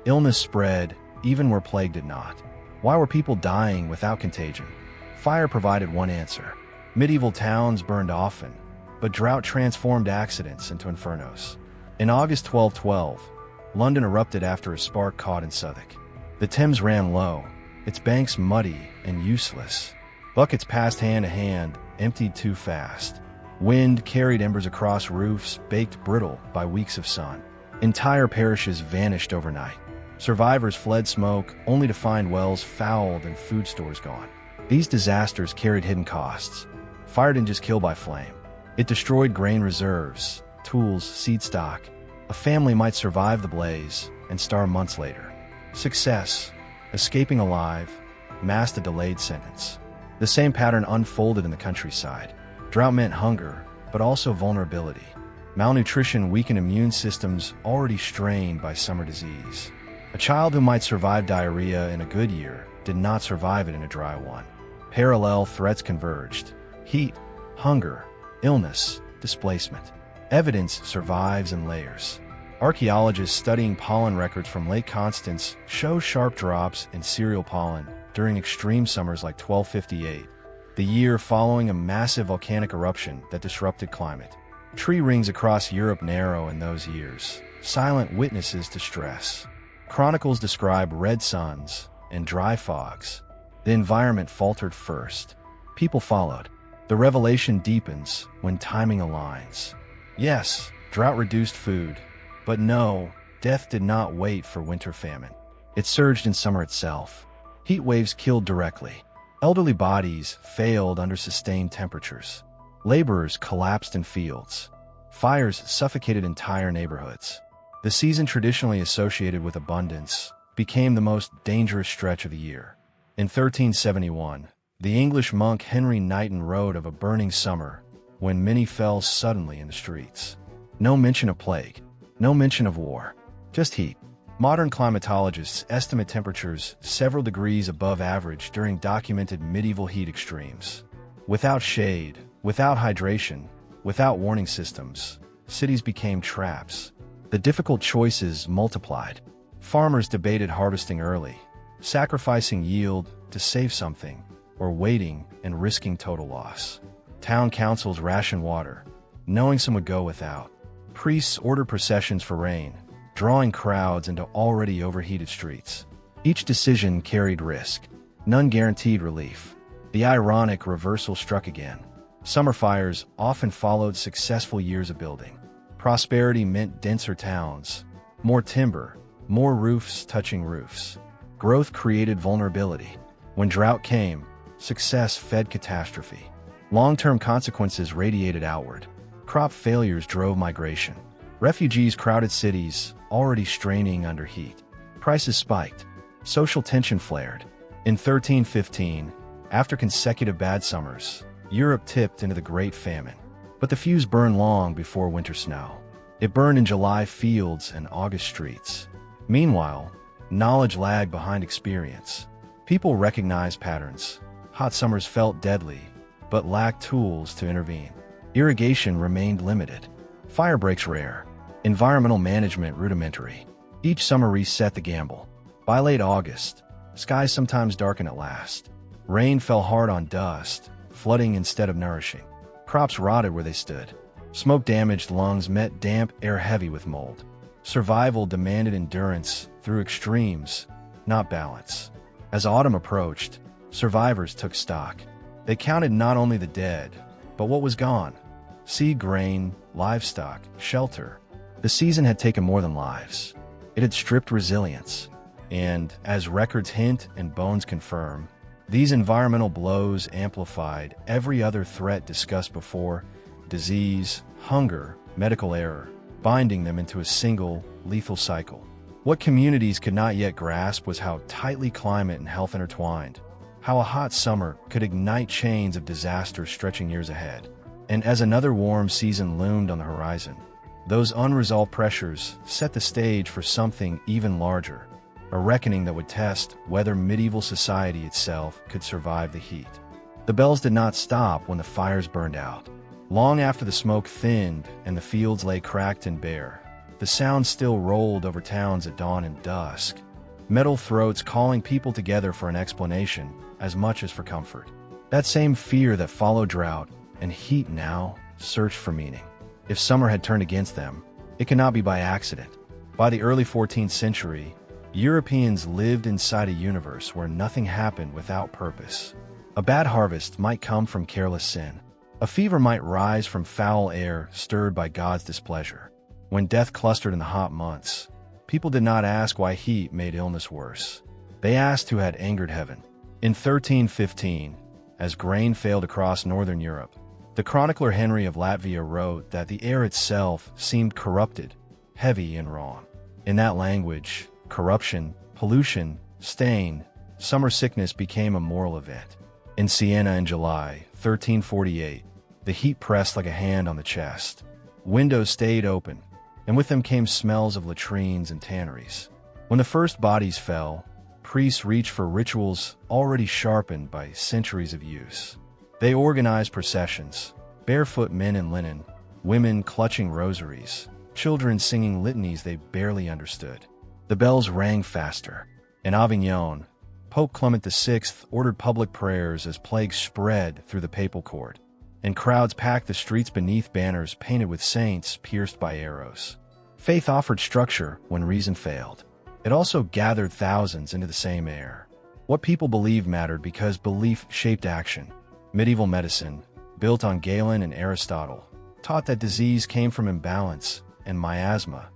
Illness spread, even where plague did not. Why were people dying without contagion? Fire provided one answer. Medieval towns burned often, but drought transformed accidents into infernos. In August 1212, London erupted after a spark caught in Southwark. The Thames ran low, its banks muddy and useless. Buckets passed hand to hand, emptied too fast. Wind carried embers across roofs, baked brittle by weeks of sun. Entire parishes vanished overnight. Survivors fled smoke, only to find wells fouled and food stores gone. These disasters carried hidden costs. Fire didn't just kill by flame. It destroyed grain reserves, tools, seed stock. A family might survive the blaze and starve months later. Success, escaping alive, masked a delayed sentence. The same pattern unfolded in the countryside. Drought meant hunger, but also vulnerability. Malnutrition weakened immune systems already strained by summer disease. A child who might survive diarrhea in a good year did not survive it in a dry one. Parallel threats converged: heat, hunger, illness, displacement. Evidence survives in layers. Archaeologists studying pollen records from Lake Constance show sharp drops in cereal pollen during extreme summers like 1258, the year following a massive volcanic eruption that disrupted climate. Tree rings across Europe narrow in those years, silent witnesses to stress. Chronicles describe red suns and dry fogs. The environment faltered first. People followed. The revelation deepens when timing aligns. Yes, drought reduced food, but no, death did not wait for winter famine. It surged in summer itself. Heat waves killed directly. Elderly bodies failed under sustained temperatures. Laborers collapsed in fields. Fires suffocated entire neighborhoods. The season traditionally associated with abundance became the most dangerous stretch of the year. In 1371, the English monk Henry Knighton wrote of a burning summer when many fell suddenly in the streets. No mention of plague, no mention of war, just heat. Modern climatologists estimate temperatures several degrees above average during documented medieval heat extremes. Without shade, without hydration, without warning systems, cities became traps. The difficult choices multiplied. Farmers debated harvesting early, sacrificing yield to save something, or waiting and risking total loss. Town councils rationed water, knowing some would go without. Priests ordered processions for rain, drawing crowds into already overheated streets. Each decision carried risk. None guaranteed relief. The ironic reversal struck again. Summer fires often followed successful years of building. Prosperity meant denser towns, more timber, more roofs touching roofs. Growth created vulnerability. When drought came, success fed catastrophe. Long-term consequences radiated outward. Crop failures drove migration. Refugees crowded cities, already straining under heat. Prices spiked. Social tension flared. In 1315, after consecutive bad summers, Europe tipped into the Great Famine. But the fuse burned long before winter snow. It burned in July fields and August streets. Meanwhile, knowledge lagged behind experience. People recognized patterns. Hot summers felt deadly, but lacked tools to intervene. Irrigation remained limited. Fire breaks rare. Environmental management rudimentary. Each summer reset the gamble. By late August, skies sometimes darkened at last. Rain fell hard on dust, flooding instead of nourishing. Crops rotted where they stood. Smoke-damaged lungs met damp air heavy with mold. Survival demanded endurance through extremes, not balance. As autumn approached, survivors took stock. They counted not only the dead, but what was gone. Seed grain, livestock, shelter. The season had taken more than lives. It had stripped resilience. And, as records hint and bones confirm, these environmental blows amplified every other threat discussed before: disease, hunger, medical error, binding them into a single, lethal cycle. What communities could not yet grasp was how tightly climate and health intertwined, how a hot summer could ignite chains of disaster stretching years ahead. And as another warm season loomed on the horizon, those unresolved pressures set the stage for something even larger, a reckoning that would test whether medieval society itself could survive the heat. The bells did not stop when the fires burned out. Long after the smoke thinned and the fields lay cracked and bare, the sound still rolled over towns at dawn and dusk, metal throats calling people together for an explanation as much as for comfort. That same fear that followed drought and heat now searched for meaning. If summer had turned against them, it cannot be by accident. By the early 14th century, Europeans lived inside a universe where nothing happened without purpose. A bad harvest might come from careless sin. A fever might rise from foul air stirred by God's displeasure. When death clustered in the hot months, people did not ask why heat made illness worse. They asked who had angered heaven. In 1315, as grain failed across northern Europe, the chronicler Henry of Latvia wrote that the air itself seemed corrupted, heavy and wrong. In that language, corruption, pollution, stain, summer sickness became a moral event. In Siena in July 1348, the heat pressed like a hand on the chest. Windows stayed open, and with them came smells of latrines and tanneries. When the first bodies fell, priests reached for rituals already sharpened by centuries of use. They organized processions, barefoot men in linen, women clutching rosaries, children singing litanies they barely understood. The bells rang faster. In Avignon, Pope Clement VI ordered public prayers as plague spread through the papal court, and crowds packed the streets beneath banners painted with saints pierced by arrows. Faith offered structure when reason failed. It also gathered thousands into the same air. What people believed mattered because belief shaped action. Medieval medicine, built on Galen and Aristotle, taught that disease came from imbalance and miasma,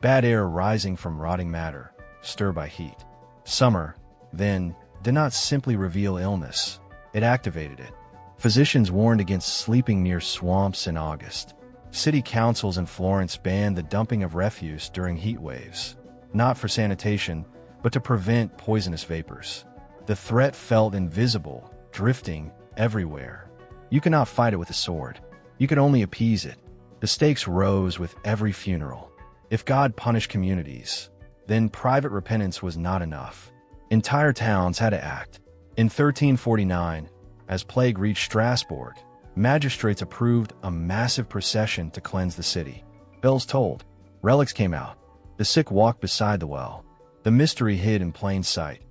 bad air rising from rotting matter, stirred by heat. Summer, then, did not simply reveal illness, it activated it. Physicians warned against sleeping near swamps in August. City councils in Florence banned the dumping of refuse during heat waves, not for sanitation, but to prevent poisonous vapors. The threat felt invisible, drifting everywhere. You cannot fight it with a sword. You could only appease it. The stakes rose with every funeral. If God punished communities, then private repentance was not enough. Entire towns had to act. In 1349, as plague reached Strasbourg, magistrates approved a massive procession to cleanse the city. Bells tolled. Relics came out. The sick walked beside the well. The mystery hid in plain sight.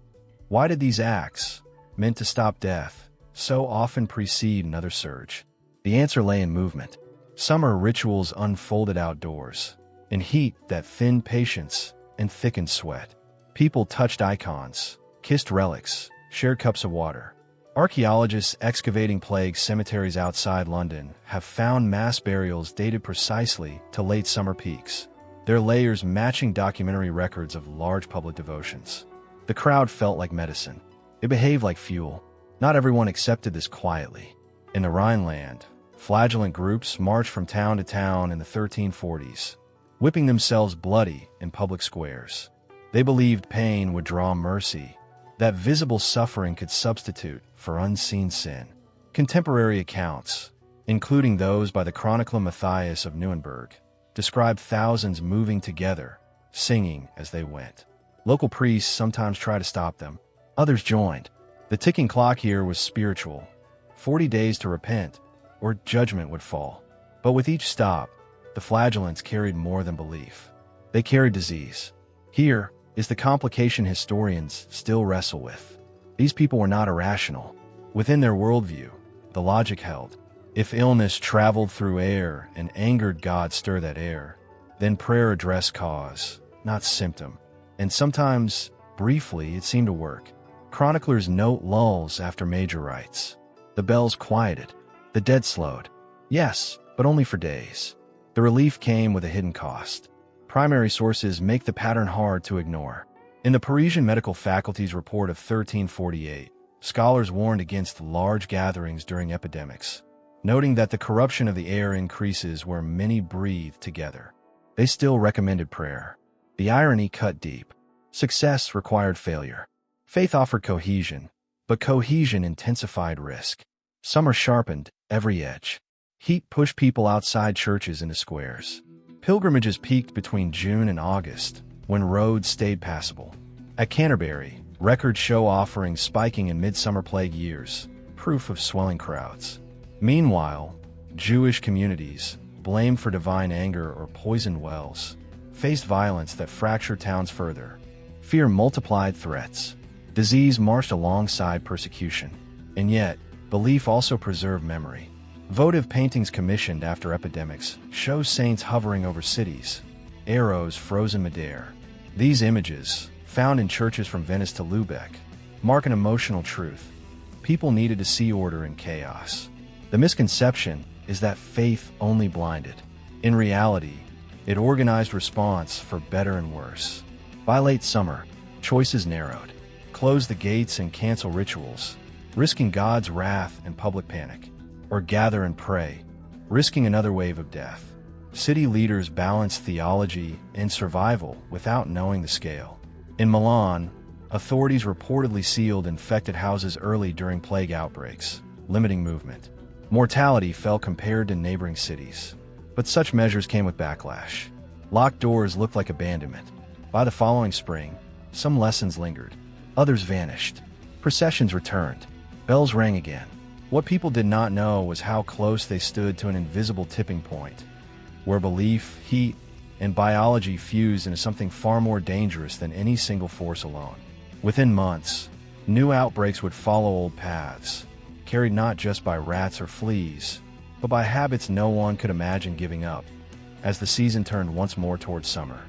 Why did these acts, meant to stop death, so often precede another surge? The answer lay in movement. Summer rituals unfolded outdoors, in heat that thinned patience and thickened sweat. People touched icons, kissed relics, shared cups of water. Archaeologists excavating plague cemeteries outside London have found mass burials dated precisely to late summer peaks, their layers matching documentary records of large public devotions. The crowd felt like medicine. It behaved like fuel. Not everyone accepted this quietly. In the Rhineland, flagellant groups marched from town to town in the 1340s, whipping themselves bloody in public squares. They believed pain would draw mercy, that visible suffering could substitute for unseen sin. Contemporary accounts, including those by the chronicler Matthias of Nuremberg, described thousands moving together, singing as they went. Local priests sometimes tried to stop them. Others joined. The ticking clock here was spiritual. 40 days to repent, or judgment would fall. But with each stop, the flagellants carried more than belief. They carried disease. Here is the complication historians still wrestle with. These people were not irrational. Within their worldview, the logic held. If illness traveled through air and angered God stir that air, then prayer addressed cause, not symptom. And sometimes, briefly, it seemed to work. Chroniclers note lulls after major rites. The bells quieted. The dead slowed. Yes, but only for days. The relief came with a hidden cost. Primary sources make the pattern hard to ignore. In the Parisian Medical Faculty's report of 1348, scholars warned against large gatherings during epidemics, noting that the corruption of the air increases where many breathe together. They still recommended prayer. The irony cut deep. Success required failure. Faith offered cohesion, but cohesion intensified risk. Summer sharpened every edge. Heat pushed people outside churches into squares. Pilgrimages peaked between June and August, when roads stayed passable. At Canterbury, records show offerings spiking in midsummer plague years, proof of swelling crowds. Meanwhile, Jewish communities, blamed for divine anger or poisoned wells, faced violence that fractured towns further. Fear multiplied threats. Disease marched alongside persecution. And yet, belief also preserved memory. Votive paintings commissioned after epidemics show saints hovering over cities, arrows frozen midair. These images, found in churches from Venice to Lubeck, mark an emotional truth. People needed to see order in chaos. The misconception is that faith only blinded. In reality, it organized response for better and worse. By late summer, choices narrowed. Close the gates and cancel rituals, risking God's wrath and public panic. Or gather and pray, risking another wave of death. City leaders balanced theology and survival without knowing the scale. In Milan, Authorities reportedly sealed infected houses early during plague outbreaks, limiting movement. Mortality fell compared to neighboring cities. But such measures came with backlash. Locked doors looked like abandonment. By the following spring, some lessons lingered. Others vanished. Processions returned. Bells rang again. What people did not know was how close they stood to an invisible tipping point, where belief, heat, and biology fused into something far more dangerous than any single force alone. Within months, new outbreaks would follow old paths, carried not just by rats or fleas, but by habits no one could imagine giving up. As the season turned once more towards summer,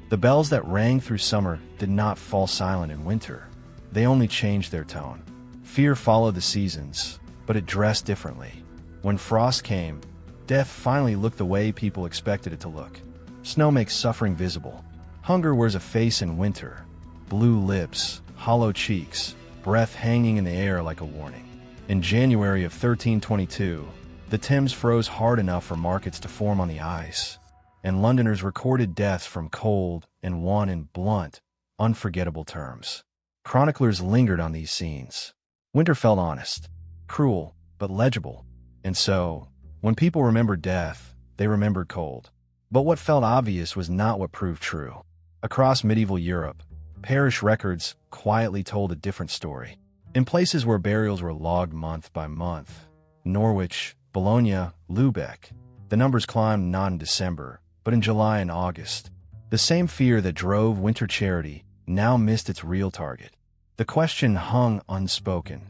the bells that rang through summer did not fall silent in winter. They only changed their tone. Fear followed the seasons, but it dressed differently. When frost came, death finally looked the way people expected it to look. Snow makes suffering visible. Hunger wears a face in winter. Blue lips, hollow cheeks, breath hanging in the air like a warning. In January of 1322, the Thames froze hard enough for markets to form on the ice, and Londoners recorded deaths from cold and won in blunt, unforgettable terms. Chroniclers lingered on these scenes. Winter felt honest, cruel, but legible. And so, when people remembered death, they remembered cold. But what felt obvious was not what proved true. Across medieval Europe, parish records quietly told a different story. In places where burials were logged month by month, Norwich, Bologna, Lubeck, the numbers climbed not in December, but in July and August. The same fear that drove winter charity now missed its real target. The question hung unspoken.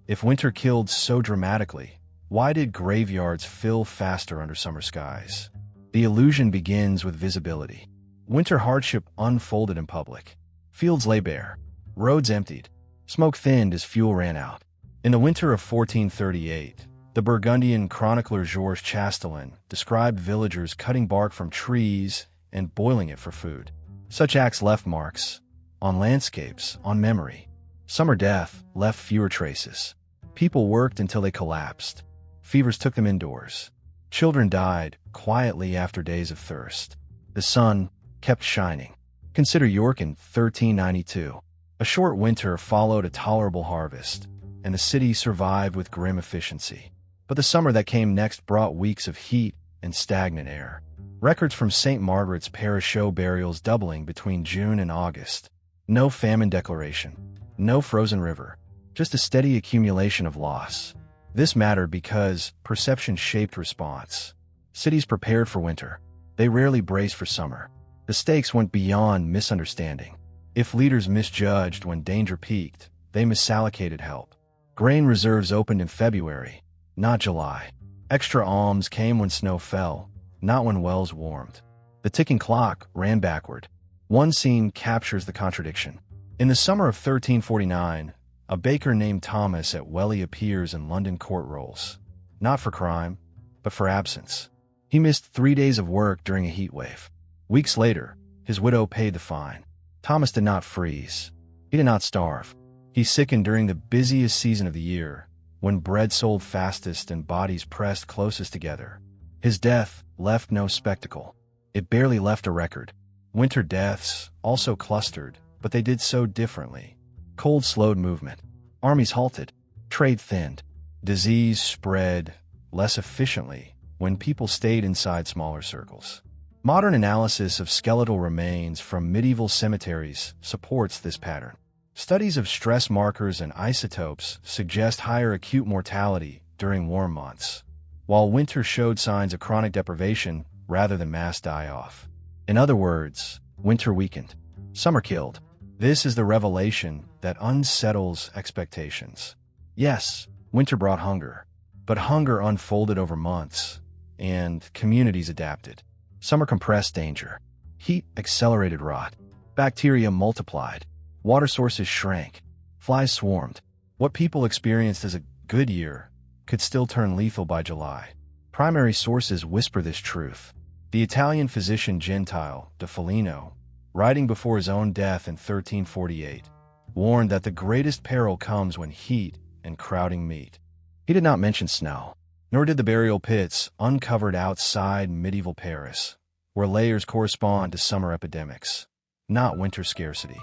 If winter killed so dramatically, why did graveyards fill faster under summer skies? The illusion begins with visibility. Winter hardship unfolded in public. Fields lay bare, roads emptied, smoke thinned as fuel ran out. In the winter of 1438, the Burgundian chronicler Georges Chastelain described villagers cutting bark from trees and boiling it for food. Such acts left marks on landscapes, on memory. Summer death left fewer traces. People worked until they collapsed. Fevers took them indoors. Children died quietly after days of thirst. The sun kept shining. Consider York in 1392. A short winter followed a tolerable harvest, and the city survived with grim efficiency. But the summer that came next brought weeks of heat and stagnant air. Records from St. Margaret's Parish show burials doubling between June and August. No famine declaration, no frozen river, just a steady accumulation of loss. This mattered because perception shaped response. Cities prepared for winter. They rarely braced for summer. The stakes went beyond misunderstanding. If leaders misjudged when danger peaked, they misallocated help. Grain reserves opened in February, not July. Extra alms came when snow fell, not when wells warmed. The ticking clock ran backward. One scene captures the contradiction. In the summer of 1349, a baker named Thomas at Welly appears in London court rolls, not for crime, but for absence. He missed 3 days of work during a heat wave. Weeks later, his widow paid the fine. Thomas did not freeze. He did not starve. He sickened during the busiest season of the year, when bread sold fastest and bodies pressed closest together. His death left no spectacle. It barely left a record. Winter deaths also clustered, but they did so differently. Cold slowed movement. Armies halted. Trade thinned. Disease spread less efficiently when people stayed inside smaller circles. Modern analysis of skeletal remains from medieval cemeteries supports this pattern. Studies of stress markers and isotopes suggest higher acute mortality during warm months, while winter showed signs of chronic deprivation rather than mass die-off. In other words, winter weakened. Summer killed. This is the revelation that unsettles expectations. Yes, winter brought hunger, but hunger unfolded over months, and communities adapted. Summer compressed danger. Heat accelerated rot. Bacteria multiplied. Water sources shrank. Flies swarmed. What people experienced as a good year could still turn lethal by July. Primary sources whisper this truth. The Italian physician Gentile de Foligno, writing before his own death in 1348, warned that the greatest peril comes when heat and crowding meet. He did not mention snow, nor did the burial pits uncovered outside medieval Paris, where layers correspond to summer epidemics, not winter scarcity.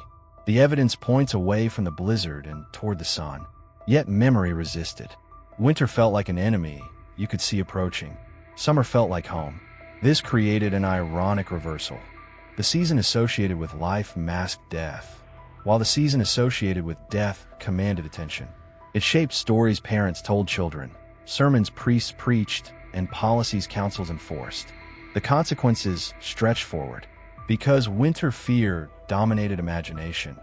The evidence points away from the blizzard and toward the sun. Yet memory resisted. Winter felt like an enemy you could see approaching. Summer felt like home. This created an ironic reversal. The season associated with life masked death, while the season associated with death commanded attention. It shaped stories parents told children, sermons priests preached, and policies councils enforced. The consequences stretched forward. Because winter fear dominated imagination,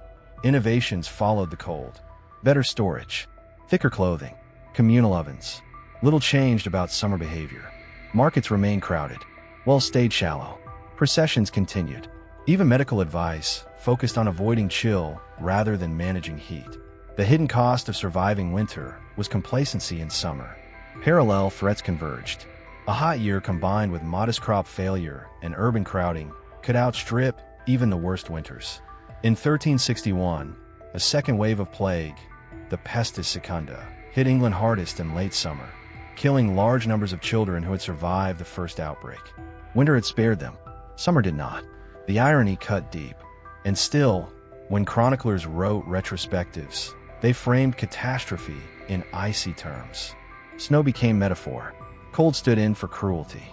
innovations followed the cold. Better storage, thicker clothing, communal ovens. Little changed about summer behavior. Markets remained crowded. Wells stayed shallow. Processions continued. Even medical advice focused on avoiding chill rather than managing heat. The hidden cost of surviving winter was complacency in summer. Parallel threats converged. A hot year combined with modest crop failure and urban crowding could outstrip even the worst winters. In 1361, a second wave of plague, the pestis secunda, hit England hardest in late summer, killing large numbers of children who had survived the first outbreak. Winter had spared them. Summer did not. The irony cut deep. And still, when chroniclers wrote retrospectives, they framed catastrophe in icy terms. Snow became metaphor. Cold stood in for cruelty.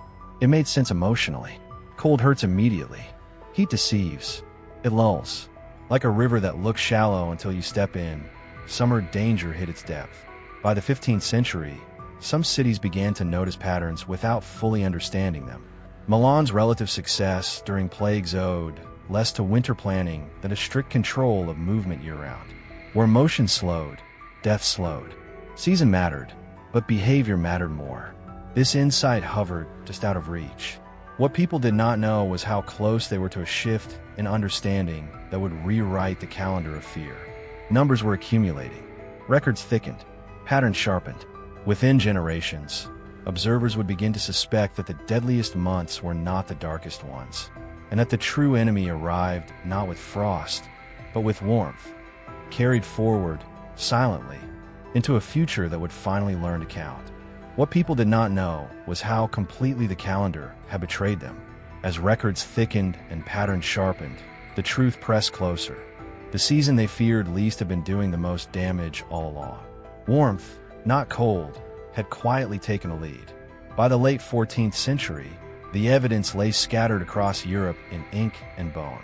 It made sense emotionally. Cold hurts immediately. Heat deceives. It lulls. Like a river that looks shallow until you step in, summer danger hid its depth. By the 15th century, some cities began to notice patterns without fully understanding them. Milan's relative success during plagues owed less to winter planning than a strict control of movement year-round. Where motion slowed, death slowed. Season mattered, but behavior mattered more. This insight hovered just out of reach. What people did not know was how close they were to a shift in understanding that would rewrite the calendar of fear. Numbers were accumulating. Records thickened. Patterns sharpened. Within generations, observers would begin to suspect that the deadliest months were not the darkest ones, and that the true enemy arrived not with frost, but with warmth, carried forward, silently, into a future that would finally learn to count. What people did not know was how completely the calendar had betrayed them. As records thickened and patterns sharpened, the truth pressed closer. The season they feared least had been doing the most damage all along. Warmth, not cold, had quietly taken a lead. By the late 14th century, the evidence lay scattered across Europe in ink and bone.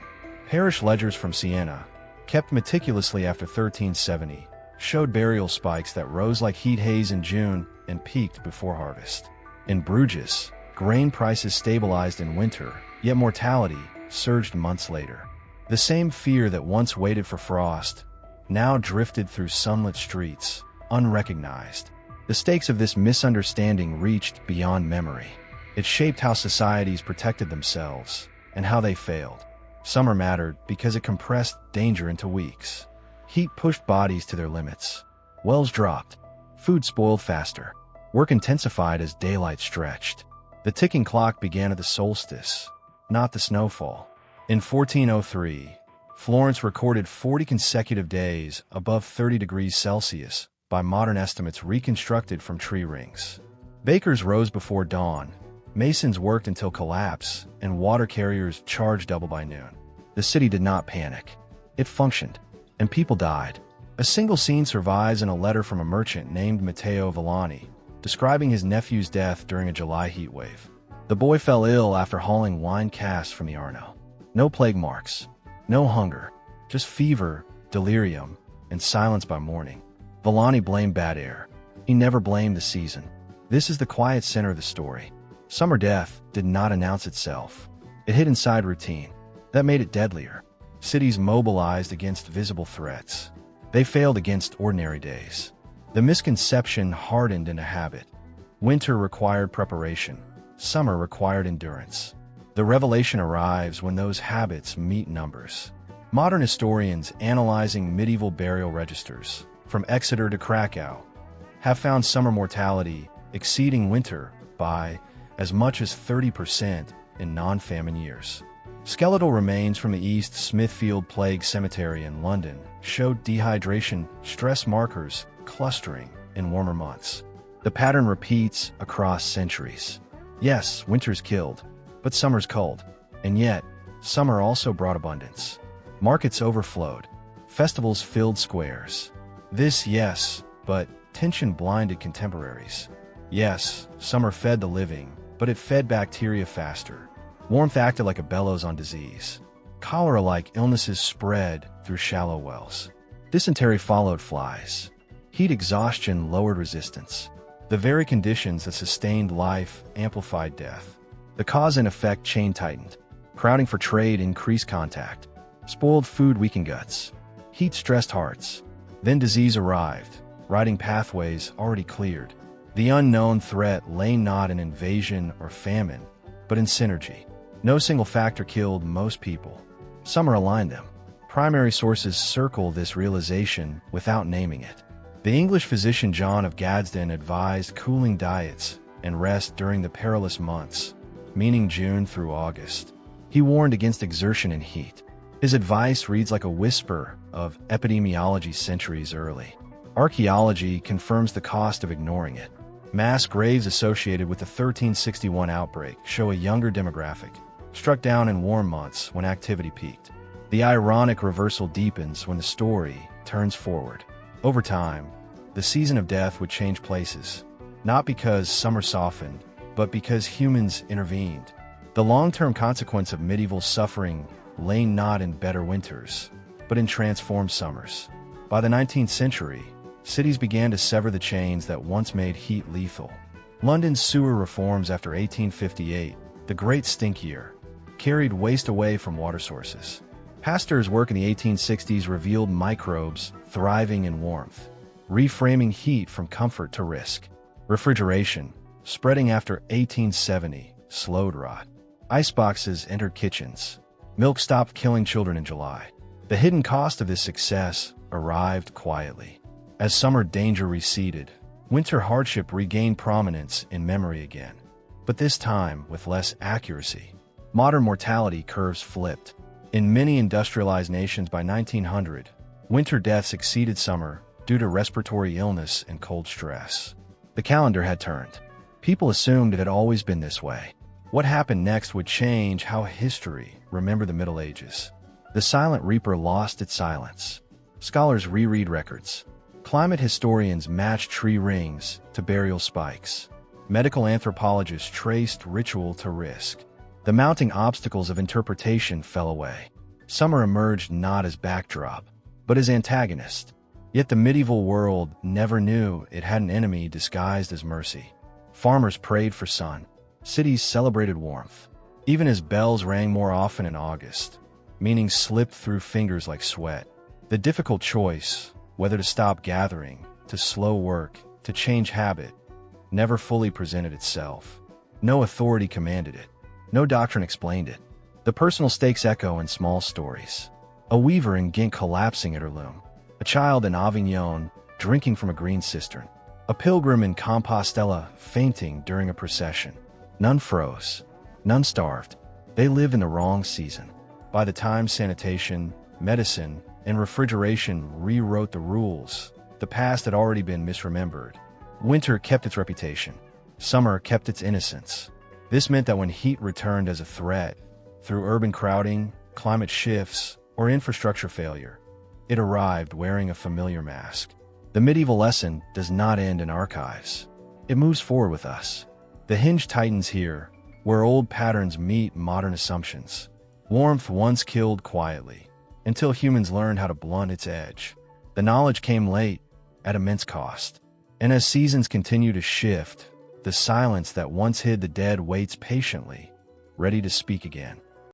Parish ledgers from Siena, kept meticulously after 1370, showed burial spikes that rose like heat haze in June and peaked before harvest. In Bruges, grain prices stabilized in winter, yet mortality surged months later. The same fear that once waited for frost now drifted through sunlit streets, unrecognized. The stakes of this misunderstanding reached beyond memory. It shaped how societies protected themselves and how they failed. Summer mattered because it compressed danger into weeks. Heat pushed bodies to their limits. Wells dropped. Food spoiled faster. Work intensified as daylight stretched. The ticking clock began at the solstice, not the snowfall. In 1403, Florence recorded 40 consecutive days above 30 degrees Celsius by modern estimates reconstructed from tree rings. Bakers rose before dawn, masons worked until collapse, and water carriers charged double by noon. The city did not panic. It functioned, and people died. A single scene survives in a letter from a merchant named Matteo Villani, describing his nephew's death during a July heat wave. The boy fell ill after hauling wine casks from the Arno. No plague marks, no hunger, just fever, delirium, and silence by morning. Villani blamed bad air. He never blamed the season. This is the quiet center of the story. Summer death did not announce itself. It hid inside routine. That made it deadlier. Cities mobilized against visible threats. They failed against ordinary days. The misconception hardened into habit. Winter required preparation. Summer required endurance. The revelation arrives when those habits meet numbers. Modern historians analyzing medieval burial registers, from Exeter to Krakow, have found summer mortality exceeding winter by as much as 30% in non-famine years. Skeletal remains from the East Smithfield Plague Cemetery in London showed dehydration stress markers clustering in warmer months. The pattern repeats across centuries. Yes, winter's killed, but summer's cold. And yet, summer also brought abundance. Markets overflowed. Festivals filled squares. This, yes, but tension blinded contemporaries. Yes, summer fed the living, but it fed bacteria faster. Warmth acted like a bellows on disease. Cholera-like illnesses spread through shallow wells. Dysentery followed flies. Heat exhaustion lowered resistance. The very conditions that sustained life amplified death. The cause and effect chain tightened. Crowding for trade increased contact. Spoiled food weakened guts. Heat stressed hearts. Then disease arrived, riding pathways already cleared. The unknown threat lay not in invasion or famine, but in synergy. No single factor killed most people. Summer aligned them. Primary sources circle this realization without naming it. The English physician John of Gadsden advised cooling diets and rest during the perilous months, meaning June through August. He warned against exertion and heat. His advice reads like a whisper of epidemiology centuries early. Archaeology confirms the cost of ignoring it. Mass graves associated with the 1361 outbreak show a younger demographic, struck down in warm months when activity peaked. The ironic reversal deepens when the story turns forward. Over time, the season of death would change places, not because summer softened, but because humans intervened. The long-term consequence of medieval suffering lay not in better winters, but in transformed summers. By the 19th century, cities began to sever the chains that once made heat lethal. London's sewer reforms after 1858, the Great Stink Year, carried waste away from water sources. Pasteur's work in the 1860s revealed microbes thriving in warmth, reframing heat from comfort to risk. Refrigeration, spreading after 1870, slowed rot. Iceboxes entered kitchens. Milk stopped killing children in July. The hidden cost of this success arrived quietly. As summer danger receded, winter hardship regained prominence in memory again. But this time with less accuracy. Modern mortality curves flipped. In many industrialized nations by 1900, winter deaths exceeded summer due to respiratory illness and cold stress. The calendar had turned. People assumed it had always been this way. What happened next would change how history remembered the Middle Ages. The Silent Reaper lost its silence. Scholars reread records. Climate historians matched tree rings to burial spikes. Medical anthropologists traced ritual to risk. The mounting obstacles of interpretation fell away. Summer emerged not as backdrop, but as antagonist. Yet the medieval world never knew it had an enemy disguised as mercy. Farmers prayed for sun. Cities celebrated warmth. Even as bells rang more often in August, meaning slipped through fingers like sweat. The difficult choice, whether to stop gathering, to slow work, to change habit, never fully presented itself. No authority commanded it. No doctrine explained it. The personal stakes echo in small stories. A weaver in Ghent collapsing at her loom. A child in Avignon drinking from a green cistern. A pilgrim in Compostela fainting during a procession. None froze. None starved. They lived in the wrong season. By the time sanitation, medicine, and refrigeration rewrote the rules, the past had already been misremembered. Winter kept its reputation. Summer kept its innocence. This meant that when heat returned as a threat, through urban crowding, climate shifts, or infrastructure failure, it arrived wearing a familiar mask. The medieval lesson does not end in archives. It moves forward with us. The hinge tightens here, where old patterns meet modern assumptions. Warmth once killed quietly, until humans learned how to blunt its edge. The knowledge came late, at immense cost. And as seasons continue to shift, the silence that once hid the dead waits patiently, ready to speak again.